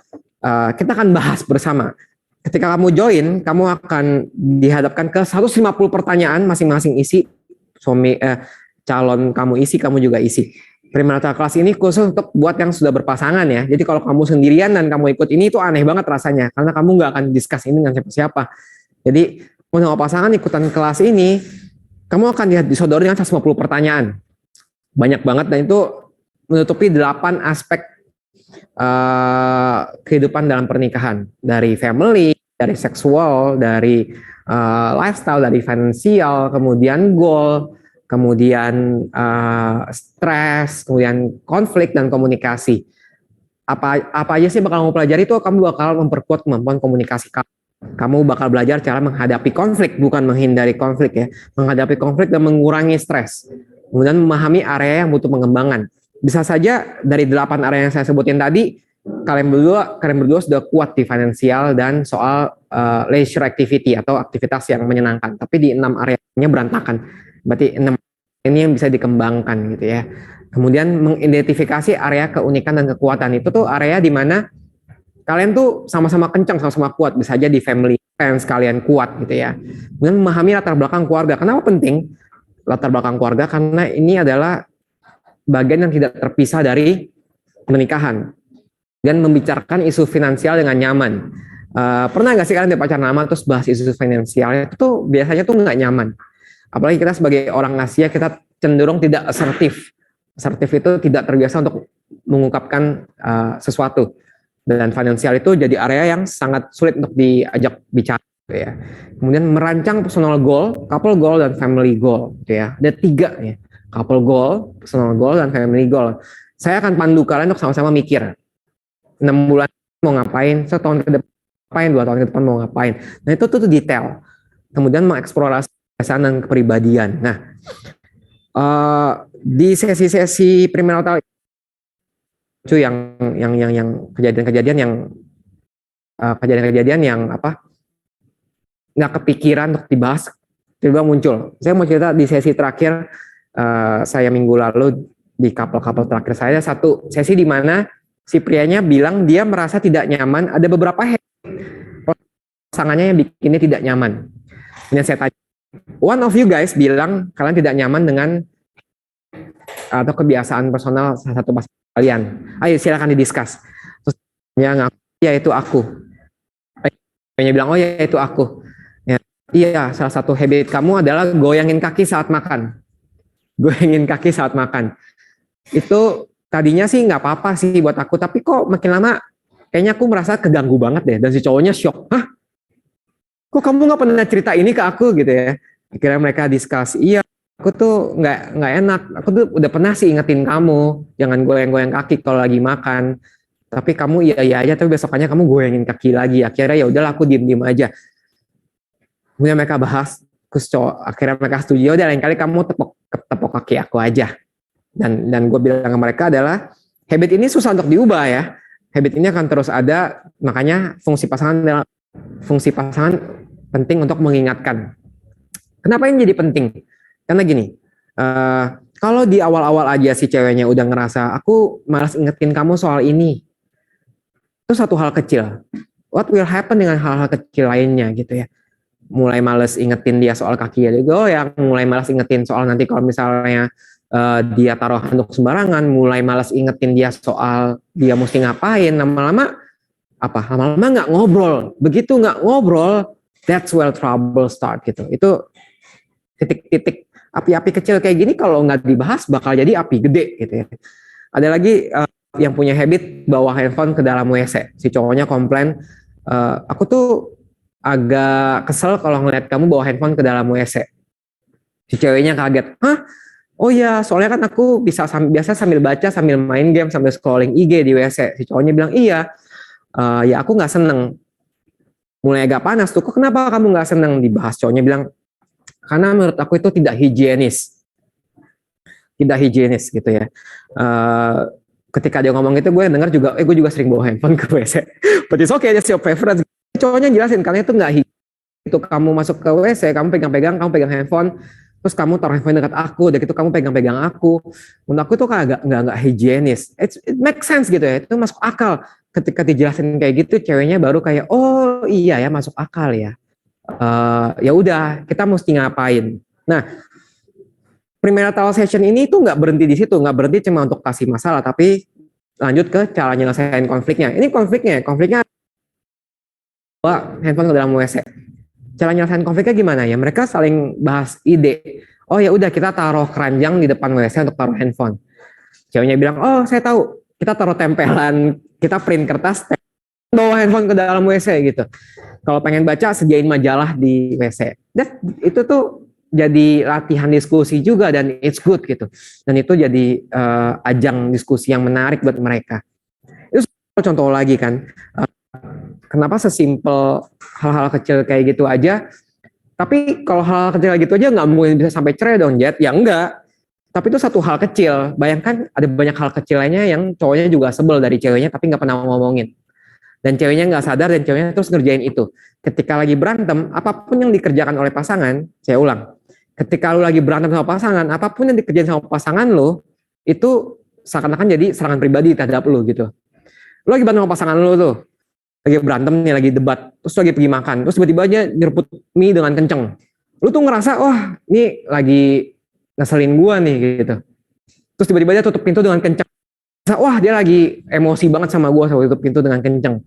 kita akan bahas bersama. Ketika kamu join, kamu akan dihadapkan ke 150 pertanyaan, masing-masing isi, calon kamu isi, kamu juga isi. Premarital class ini khusus untuk buat yang sudah berpasangan ya. Jadi kalau kamu sendirian dan kamu ikut ini, itu aneh banget rasanya, karena kamu nggak akan discuss ini dengan siapa-siapa. Jadi kalau pasangan ikutan kelas ini, kamu akan disodori dengan 150 pertanyaan. banyak banget, dan itu menutupi 8 aspek kehidupan dalam pernikahan, dari family, dari seksual, dari lifestyle, dari finansial, kemudian goal, kemudian stres, kemudian konflik dan komunikasi. Apa aja sih bakal kamu pelajari itu, kamu bakal memperkuat kemampuan komunikasi kamu. Kamu bakal belajar cara menghadapi konflik, bukan menghindari konflik ya, menghadapi konflik dan mengurangi stres. Kemudian memahami area yang butuh pengembangan. Bisa saja dari 8 area yang saya sebutin tadi, kalian berdua sudah kuat di finansial dan soal leisure activity atau aktivitas yang menyenangkan. Tapi di 6 areanya berantakan. Berarti 6 ini yang bisa dikembangkan gitu ya. Kemudian mengidentifikasi area keunikan dan kekuatan. Itu tuh area di mana kalian tuh sama-sama kencang, sama-sama kuat. Bisa aja di family, fans kalian kuat gitu ya. Kemudian memahami latar belakang keluarga. Kenapa penting latar belakang keluarga? Karena ini adalah bagian yang tidak terpisah dari pernikahan. Dan membicarakan isu finansial dengan nyaman. Pernah nggak sih kalian pacaran lama terus bahas isu finansial? Itu tuh biasanya tuh nggak nyaman. Apalagi kita sebagai orang Asia, kita cenderung tidak asertif. Asertif itu tidak terbiasa untuk mengungkapkan sesuatu. Dan finansial itu jadi area yang sangat sulit untuk diajak bicara ya. Kemudian merancang personal goal, couple goal, dan family goal gitu ya. Ada 3 ya. Couple goal, personal goal, dan family goal. Saya akan pandu kalian untuk sama-sama mikir 6 bulan mau ngapain, 1 tahun ke depan ngapain, 2 tahun ke depan mau ngapain. Nah itu tuh detail. Kemudian mengeksplorasi kebiasaan dan kepribadian. Nah di sesi-sesi premarital itu yang kejadian-kejadian yang nggak kepikiran untuk dibahas tiba-tiba muncul. Saya mau cerita di sesi terakhir saya minggu lalu, di couple terakhir saya, satu sesi di mana si prianya bilang dia merasa tidak nyaman, ada beberapa pasangannya yang bikinnya tidak nyaman. Ini saya tanya, one of you guys bilang kalian tidak nyaman dengan atau kebiasaan personal salah satu pasangan kalian. Ayo silakan didiskus. Terus dia ngaku, ya itu aku. Dia bilang, oh ya itu aku. Ya, iya, salah satu habit kamu adalah goyangin kaki saat makan. Goyangin kaki saat makan. Itu tadinya sih nggak apa-apa sih buat aku, tapi kok makin lama kayaknya aku merasa keganggu banget deh. Dan si cowoknya shock. Hah? Kok kamu nggak pernah cerita ini ke aku gitu ya? Akhirnya mereka diskus. Iya, aku tuh nggak enak. Aku tuh udah pernah sih ingetin kamu jangan goyang-goyang kaki kalau lagi makan. Tapi kamu iya aja, tapi besokannya kamu goyangin kaki lagi. Akhirnya ya udahlah, aku diem aja. Kemudian mereka bahas, akhirnya mereka setuju. Udah lain kali kamu tepok kaki aku aja. Dan gue bilang ke mereka adalah habit ini susah untuk diubah ya. Habit ini akan terus ada. Makanya fungsi pasangan penting untuk mengingatkan. Kenapa ini jadi penting? Karena gini, kalau di awal-awal aja si ceweknya udah ngerasa aku malas ingetin kamu soal ini, itu satu hal kecil. What will happen dengan hal-hal kecil lainnya gitu ya? Mulai malas ingetin dia soal kaki yang mulai malas ingetin soal nanti kalau misalnya dia taruh handuk sembarangan, mulai malas ingetin dia soal dia mesti ngapain, lama-lama nggak ngobrol. Begitu nggak ngobrol, that's where trouble start gitu. Itu titik-titik api-api kecil kayak gini kalau nggak dibahas bakal jadi api gede gitu ya. Ada lagi yang punya habit bawa handphone ke dalam WC. Si cowoknya komplain, aku tuh agak kesel kalau ngeliat kamu bawa handphone ke dalam WC. Si ceweknya kaget, hah? Oh iya, soalnya kan aku biasa sambil baca, sambil main game, sambil scrolling IG di WC. Si cowoknya bilang, iya, ya aku nggak seneng. Mulai agak panas tuh, kok kenapa kamu nggak seneng dibahas? Cowoknya bilang, karena menurut aku itu tidak higienis. Tidak higienis gitu ya. Ketika dia ngomong itu, gue dengar juga, gue juga sering bawa handphone ke WC. But it's okay, that's your preference. Cowoknya jelasin, karena itu nggak higienis. Itu kamu masuk ke WC, kamu pegang handphone, terus kamu taruh handphone dekat aku, dan itu kamu pegang aku. Menurut aku itu kan nggak higienis. It makes sense gitu ya, itu masuk akal. Ketika dijelasin kayak gitu, ceweknya baru kayak, oh iya ya, masuk akal ya. Ya udah, kita mesti ngapain. Nah, premarital session ini tuh nggak berhenti di situ, nggak berhenti cuma untuk kasih masalah, tapi lanjut ke cara nyelesain konfliknya. Ini konfliknya bawa handphone ke dalam WC. Cara nyelesain konfliknya gimana ya? Mereka saling bahas ide. oh ya udah kita taruh keranjang di depan WC untuk taruh handphone. Ceweknya bilang, oh saya tahu, kita taruh tempelan, kita print kertas, bawa handphone ke dalam WC gitu. Kalau pengen baca, sediain majalah di WC. Itu tuh jadi latihan diskusi juga dan it's good gitu. Dan itu jadi ajang diskusi yang menarik buat mereka. Itu contoh lagi kan. Kenapa sesimpel hal-hal kecil kayak gitu aja. Tapi kalau hal kecil kayak gitu aja nggak mungkin bisa sampai cerai dong, Jet. Ya enggak. Tapi itu satu hal kecil. Bayangkan ada banyak hal kecil lainnya yang cowoknya juga sebel dari ceweknya tapi nggak pernah ngomongin. Dan ceweknya nggak sadar dan ceweknya terus ngerjain itu. Ketika lagi berantem, apapun yang dikerjakan oleh pasangan, saya ulang. Ketika lu lagi berantem sama pasangan, apapun yang dikerjain sama pasangan lu, itu seakan-akan jadi serangan pribadi terhadap lu gitu. Lu lagi berantem sama pasangan lu tuh, lagi berantem nih, lagi debat, terus lagi pergi makan, terus tiba-tiba aja nyeruput mie dengan kenceng. Lu tuh ngerasa, wah ini lagi ngeselin gua nih gitu. Terus tiba-tiba dia tutup pintu dengan kenceng. Wah dia lagi emosi banget sama gua, sama tutup pintu dengan kenceng.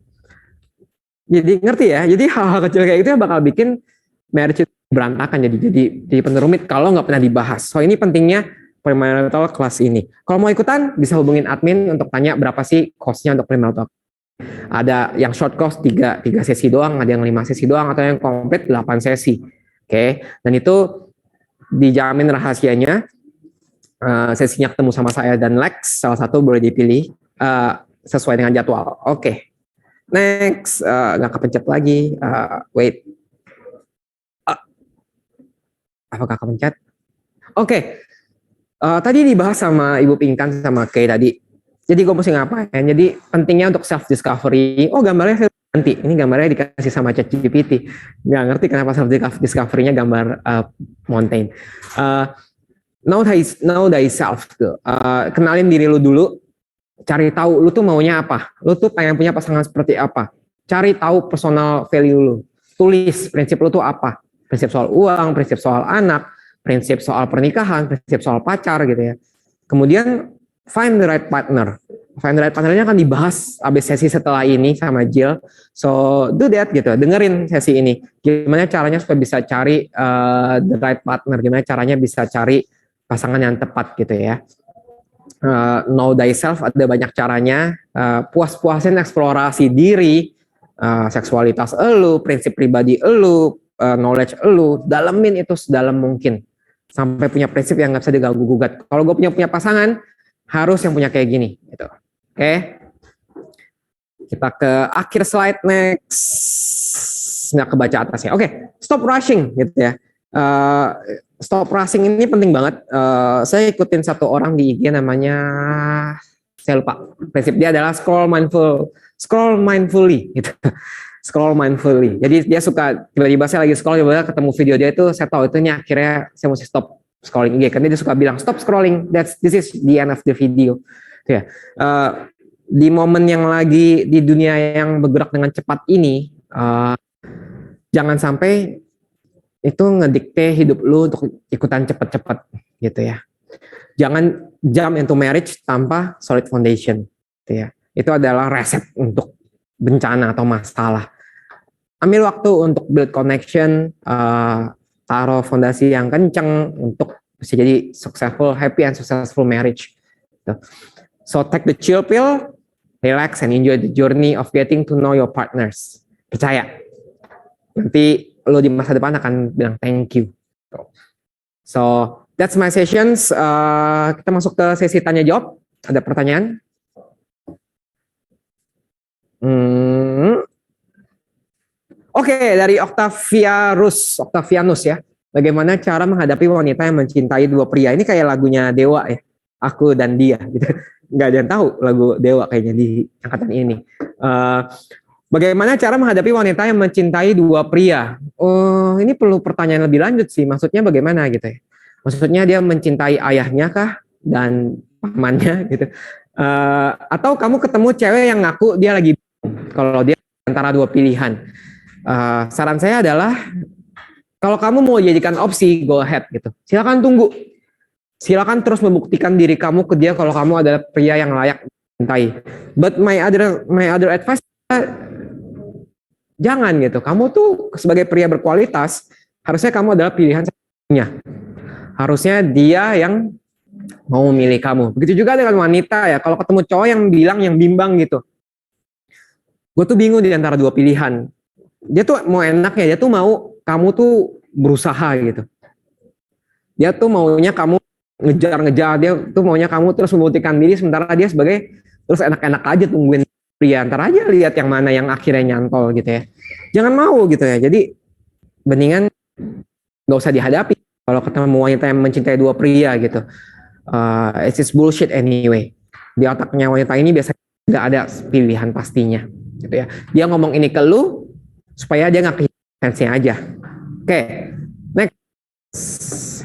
Jadi ngerti ya? Jadi hal-hal kecil kayak gitu bakal bikin marriage itu berantakan, jadi penerumit kalau nggak pernah dibahas. So ini pentingnya premarital kelas ini. Kalau mau ikutan bisa hubungin admin untuk tanya berapa sih cost-nya untuk premarital. Ada yang short course 3 sesi doang, ada yang 5 sesi doang, atau yang komplit 8 sesi. Oke, dan itu dijamin rahasianya. Sesinya ketemu sama saya dan Lex, salah satu boleh dipilih sesuai dengan jadwal. Oke. Next, nggak kepencet lagi. Wait. Apakah kepencet? Oke. Tadi dibahas sama Ibu Pinkan sama Kay tadi. Jadi gue mesti ngapain? Jadi pentingnya untuk self discovery. Oh gambarnya saya ganti. Ini gambarnya dikasih sama ChatGPT. Nggak ngerti kenapa self discovery-nya gambar mountain. Know thyself. Kenalin diri lu dulu. Cari tahu lu tuh maunya apa. Lu tuh pengen punya pasangan seperti apa. Cari tahu personal value lu. Tulis prinsip lu tuh apa. Prinsip soal uang, prinsip soal anak, prinsip soal pernikahan, prinsip soal pacar gitu ya. Kemudian find the right partner. Find the right partnernya akan dibahas abis sesi setelah ini sama Jill. So do that gitu. Dengerin sesi ini. Gimana caranya supaya bisa cari the right partner. Gimana caranya bisa cari pasangan yang tepat gitu ya. Know thyself ada banyak caranya. Puas-puasin eksplorasi diri, seksualitas elu, prinsip pribadi elu, knowledge elu, dalemin itu sedalam mungkin sampai punya prinsip yang nggak bisa diganggu gugat. Kalau gue punya pasangan harus yang punya kayak gini gitu. Oke. Kita ke akhir slide, next. Nggak kebaca atasnya. Oke. Stop rushing gitu ya. Stop rushing ini penting banget. Saya ikutin satu orang di IG namanya, saya lupa. Prinsip dia adalah scroll mindfully gitu. Scroll mindfully. Jadi dia suka tiba-tiba saya lagi scroll, tiba-tiba ketemu video dia itu, saya tahu itu akhirnya saya mesti stop scrolling IG. Karena dia suka bilang stop scrolling. This is the end of the video. Ya. Di momen yang lagi di dunia yang bergerak dengan cepat ini, jangan sampai itu ngedikte hidup lu untuk ikutan cepet-cepet gitu ya. Jangan jump into marriage tanpa solid foundation gitu ya. Itu adalah resep untuk bencana atau masalah. Ambil waktu untuk build connection, taruh fondasi yang kencang untuk bisa jadi happy and successful marriage. So take the chill pill, relax and enjoy the journey of getting to know your partners. Percaya, nanti lo di masa depan akan bilang thank you. So that's my sessions. Kita masuk ke sesi tanya jawab. Ada pertanyaan? Oke, dari Octavianus ya. Bagaimana cara menghadapi wanita yang mencintai dua pria? Ini kayak lagunya Dewa ya. Aku dan dia gitu. Nggak ada yang tahu lagu Dewa kayaknya di angkatan ini. Bagaimana cara menghadapi wanita yang mencintai dua pria? Oh, ini perlu pertanyaan lebih lanjut sih. Maksudnya bagaimana gitu ya? Maksudnya dia mencintai ayahnya kah dan pamannya gitu? Atau kamu ketemu cewek yang ngaku dia lagi kalau dia antara dua pilihan? Saran saya adalah kalau kamu mau jadikan opsi, go ahead gitu. Silakan tunggu. Silakan terus membuktikan diri kamu ke dia kalau kamu adalah pria yang layak dicintai. But my other advice, jangan gitu. Kamu tuh sebagai pria berkualitas, harusnya kamu adalah pilihan satunya. Harusnya dia yang mau memilih kamu. Begitu juga dengan wanita ya, kalau ketemu cowok yang bilang, yang bimbang gitu, gue tuh bingung di antara dua pilihan. Dia tuh mau enaknya, dia tuh mau kamu tuh berusaha gitu. Dia tuh maunya kamu ngejar-ngejar, dia tuh maunya kamu terus membuktikan diri, sementara dia sebagai terus enak-enak aja tungguin pria. Ntar aja lihat yang mana yang akhirnya nyantol gitu ya. Jangan mau gitu ya. Jadi mendingan nggak usah dihadapi kalau ketemu wanita yang mencintai dua pria gitu. It's just bullshit anyway. Di otaknya wanita ini biasanya nggak ada pilihan pastinya gitu ya. Dia ngomong ini ke lu supaya dia nggak kehilangan chance-nya aja. Oke, next.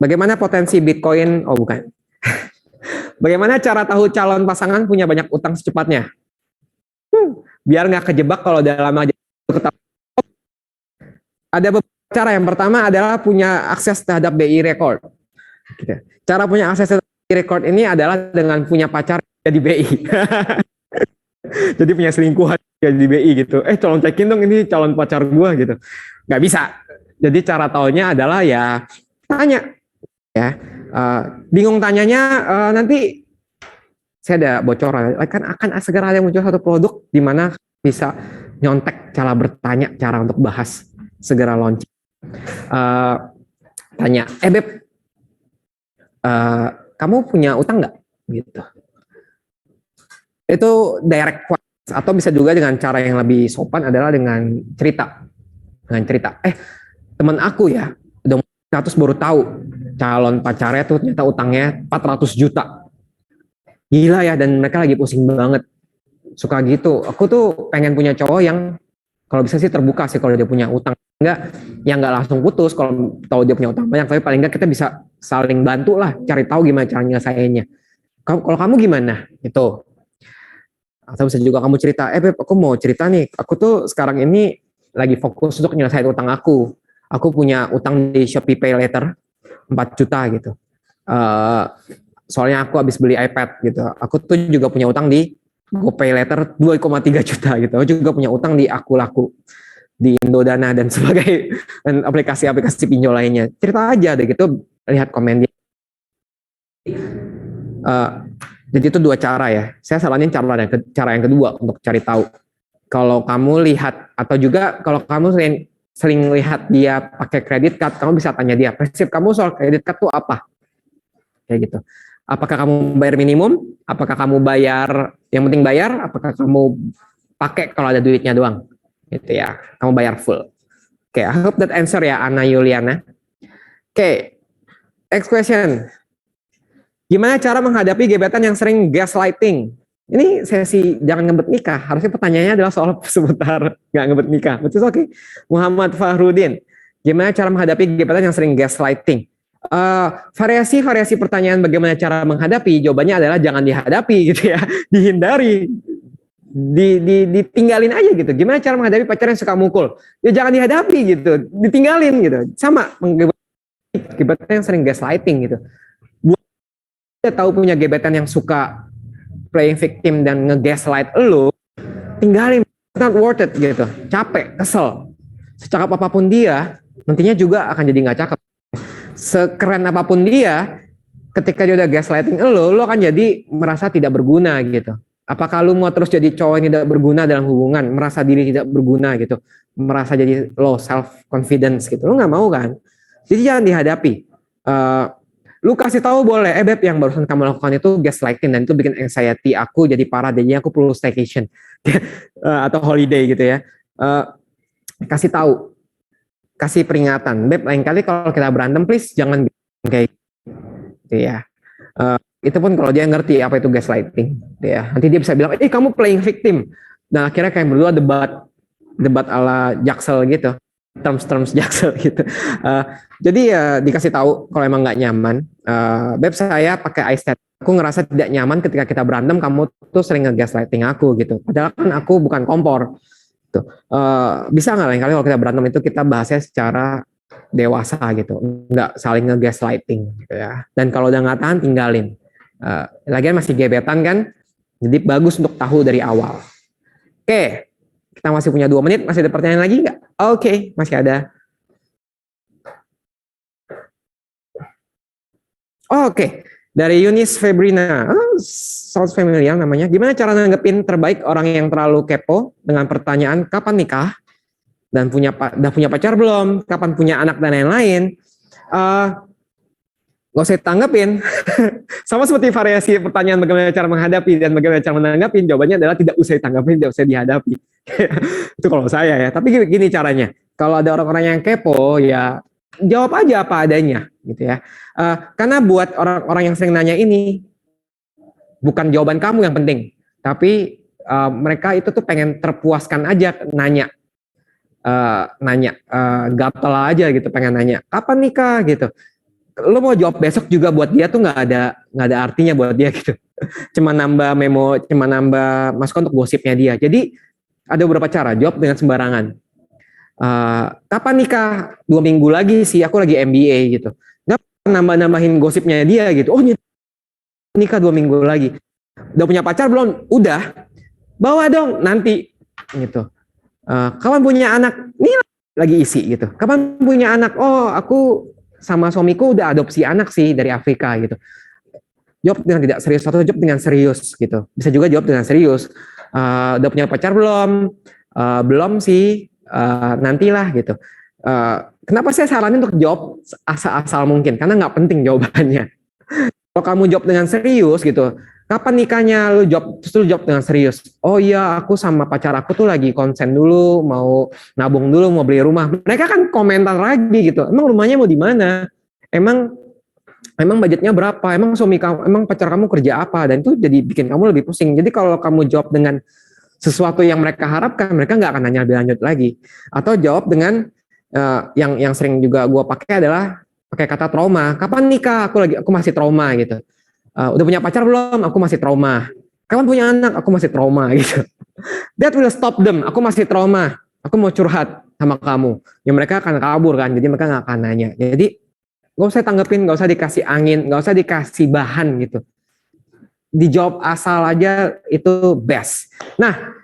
Bagaimana potensi Bitcoin? Oh bukan. Bagaimana cara tahu calon pasangan punya banyak utang secepatnya? Biar nggak kejebak kalau dalam aja. Ada beberapa cara. Yang pertama adalah punya akses terhadap BI record. Cara punya akses terhadap BI record ini adalah dengan punya pacar jadi BI. Jadi punya selingkuhan jadi BI gitu. Tolong cekin dong ini calon pacar gua gitu. Nggak bisa. Jadi cara taunya adalah ya tanya. Ya, bingung tanyanya, nanti saya ada bocoran, kan akan segera ada muncul satu produk di mana bisa nyontek cara bertanya, cara untuk bahas, segera launching. Tanya, Beb, kamu punya utang nggak? Gitu. Itu direct question, atau bisa juga dengan cara yang lebih sopan adalah dengan cerita. Teman aku ya, udah 100 baru tahu calon pacarnya tuh ternyata utangnya 400 juta. Gila ya, dan mereka lagi pusing banget. Suka gitu. Aku tuh pengen punya cowok yang kalau bisa sih terbuka sih kalau dia punya utang. Enggak, yang enggak langsung putus kalau tahu dia punya utang banyak, tapi paling enggak kita bisa saling bantu lah, cari tahu gimana cara nyelesainnya. Kalau kamu gimana? Itu. Atau bisa juga kamu cerita, Beb, aku mau cerita nih, aku tuh sekarang ini lagi fokus untuk nyelesain utang aku. Aku punya utang di Shopee Pay Later 4 juta gitu. Soalnya aku habis beli iPad gitu. Aku tuh juga punya utang di GoPay Later 2,3 juta gitu. Aku juga punya utang di Akulaku, di Indodana dan sebagai dan aplikasi-aplikasi pinjol lainnya. Cerita aja deh gitu, lihat komen dia. Jadi itu dua cara ya. Saya saranin cara yang kedua untuk cari tahu. Kalau kamu lihat atau juga kalau kamu sering lihat dia pakai kredit card, kamu bisa tanya dia, prinsip kamu soal kredit card tuh apa? Kayak gitu. Apakah kamu bayar minimum? Apakah kamu bayar, yang penting bayar? Apakah kamu pakai kalau ada duitnya doang? Gitu ya. Kamu bayar full. Oke, I hope that answer ya, Ana Yuliana. Oke, next question. Gimana cara menghadapi gebetan yang sering gaslighting? Ini sesi jangan ngebet nikah. Harusnya pertanyaannya adalah soal seputar nggak ngebet nikah. Betul, oke. Muhammad Fahrudin. Gimana cara menghadapi gebetan yang sering gaslighting? Variasi pertanyaan bagaimana cara menghadapi, jawabannya adalah jangan dihadapi gitu ya. Dihindari. Ditinggalin aja gitu. Gimana cara menghadapi pacar yang suka mukul? Ya jangan dihadapi gitu. Ditinggalin gitu. Sama gebetan yang sering gaslighting gitu. Buat dia tahu punya gebetan yang suka playing victim dan nge-gaslight lo, tinggalin, not worth it gitu, capek, kesel. Secakap apapun dia, nantinya juga akan jadi nggak cakep. Sekeren apapun dia, ketika dia udah gaslighting lo akan jadi merasa tidak berguna gitu. Apakah lo mau terus jadi cowok yang tidak berguna dalam hubungan, merasa diri tidak berguna gitu, merasa jadi low self confidence gitu, lo nggak mau kan? Jadi jangan dihadapi. Lu kasih tahu boleh, Beb, yang barusan kamu lakukan itu gaslighting dan itu bikin anxiety aku jadi parah, jadinya aku perlu staycation atau holiday gitu ya. Kasih tahu, kasih peringatan, Beb, lain kali kalau kita berantem please jangan kayak gitu ya. Itu pun kalau dia ngerti apa itu gaslighting, gitu ya. Nanti dia bisa bilang, kamu playing victim, dan akhirnya kayak berdua debat ala Jaksel gitu. Terms Jaksel gitu. Jadi ya dikasih tahu kalau emang nggak nyaman, Beb, saya pakai iStat. Aku ngerasa tidak nyaman ketika kita berantem, kamu tuh sering nge-gaslighting aku gitu. Padahal kan aku bukan kompor. Tuh. Bisa nggak lain kali kalau kita berantem itu kita bahasnya secara dewasa gitu, nggak saling nge-gaslighting gitu ya. Dan kalau udah nggak tahan, tinggalin. Lagian masih gebetan kan, jadi bagus untuk tahu dari awal. Oke. Kita masih punya 2 menit, masih ada pertanyaan lagi nggak? Oke, masih ada. Oke. Dari Yunis Febrina. Sounds familiar namanya. Gimana cara nanggepin terbaik orang yang terlalu kepo dengan pertanyaan kapan nikah? Dan punya pacar belum? Kapan punya anak dan lain-lain? Gak usah tanggepin. Sama seperti variasi pertanyaan bagaimana cara menghadapi dan bagaimana cara menanggapi, jawabannya adalah tidak usah ditanggapin, tidak usah dihadapi. Itu kalau saya ya. Tapi gini caranya. Kalau ada orang-orang yang kepo, ya jawab aja apa adanya, gitu ya. Karena buat orang-orang yang sering nanya ini, bukan jawaban kamu yang penting, tapi mereka itu tuh pengen terpuaskan aja nanya, gatel aja gitu, pengen nanya kapan nikah gitu. Lo mau jawab besok juga buat dia tuh nggak ada artinya buat dia gitu. Cuma nambah memo, cuma nambah masukan untuk gosipnya dia. Jadi ada beberapa cara jawab dengan sembarangan. Kapan nikah? 2 minggu lagi sih, aku lagi MBA gitu. Nggak nambah-nambahin gosipnya dia gitu. Oh nikah 2 minggu lagi. Udah punya pacar belum? Udah. Bawa dong nanti gitu. Kapan punya anak? Ini lagi isi gitu. Kapan punya anak? Oh aku sama suamiku udah adopsi anak sih dari Afrika gitu. Jawab dengan tidak serius atau jawab dengan serius gitu. Bisa juga jawab dengan serius. Udah punya pacar belum? Belum sih. Nantilah gitu. Kenapa saya saranin untuk jawab asal mungkin? Karena nggak penting jawabannya. Kalau kamu jawab dengan serius gitu, kapan nikahnya? Lu jawab dengan serius. Oh iya, aku sama pacar aku tuh lagi konsen dulu, mau nabung dulu, mau beli rumah. Mereka kan komentar lagi gitu. Emang rumahnya mau di mana? Emang budgetnya berapa? Emang suami kamu, emang pacar kamu kerja apa? Dan itu jadi bikin kamu lebih pusing. Jadi kalau kamu jawab dengan sesuatu yang mereka harapkan, mereka nggak akan nanya lebih lanjut lagi. Atau jawab dengan yang sering juga gue pakai adalah pakai kata trauma. Kapan nikah? Aku masih trauma gitu. Udah punya pacar belum? Aku masih trauma. Kapan punya anak? Aku masih trauma gitu. That will stop them. Aku masih trauma. Aku mau curhat sama kamu. Ya mereka akan kabur kan. Jadi mereka nggak akan nanya. Jadi nggak usah tanggepin, nggak usah dikasih angin, nggak usah dikasih bahan gitu. Dijawab asal aja itu best. Nah,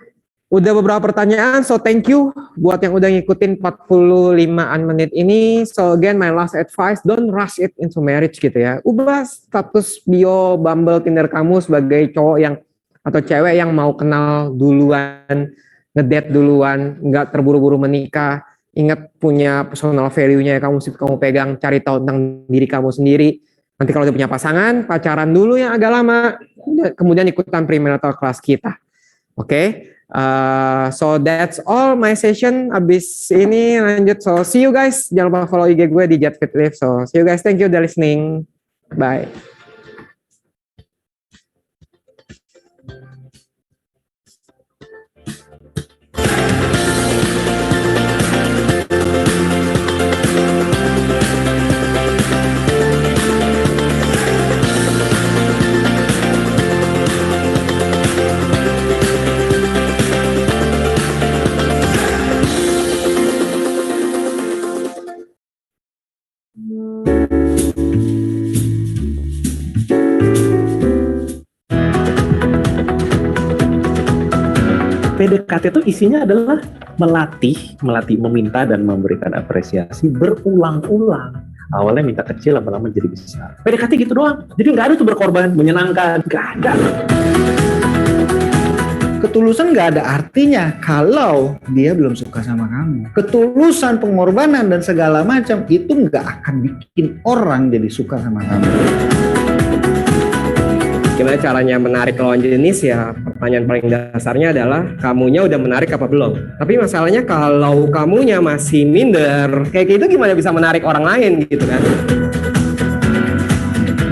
udah beberapa pertanyaan, so thank you buat yang udah ngikutin 45-an menit ini. So again, my last advice, don't rush it into marriage gitu ya. Ubah status bio, Bumble, Tinder kamu sebagai cowok yang atau cewek yang mau kenal duluan, ngedate duluan, nggak terburu-buru menikah. Ingat punya personal value-nya yang kamu pegang, cari tahu tentang diri kamu sendiri. Nanti kalau udah punya pasangan, pacaran dulu yang agak lama, kemudian ikutan premarital class kita. Oke? So that's all my session. Abis ini lanjut. So see you guys. Jangan lupa follow IG gue di JetFitLive. So see you guys. Thank you udah listening. Bye. PDKT itu isinya adalah melatih, meminta dan memberikan apresiasi berulang-ulang. Awalnya minta kecil, lama-lama jadi besar. PDKT gitu doang. Jadi nggak ada tuh berkorban, menyenangkan, nggak ada. Ketulusan nggak ada artinya kalau dia belum suka sama kamu. Ketulusan, pengorbanan dan segala macam itu nggak akan bikin orang jadi suka sama kamu. Gimana caranya menarik lawan jenis ya? Pertanyaan paling dasarnya adalah kamunya udah menarik apa belum? Tapi masalahnya kalau kamunya masih minder, kayak gitu gimana bisa menarik orang lain gitu kan?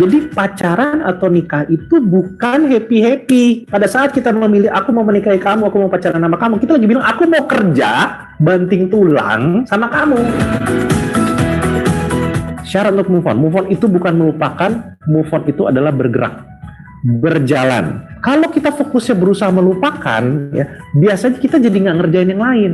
Jadi pacaran atau nikah itu bukan happy-happy. Pada saat kita memilih, aku mau menikahi kamu, aku mau pacaran sama kamu, kita lagi bilang, aku mau kerja, banting tulang sama kamu. Syarat untuk move on. Move on itu bukan melupakan, move on itu adalah bergerak, berjalan. Kalau kita fokusnya berusaha melupakan, ya biasanya kita jadi nggak ngerjain yang lain.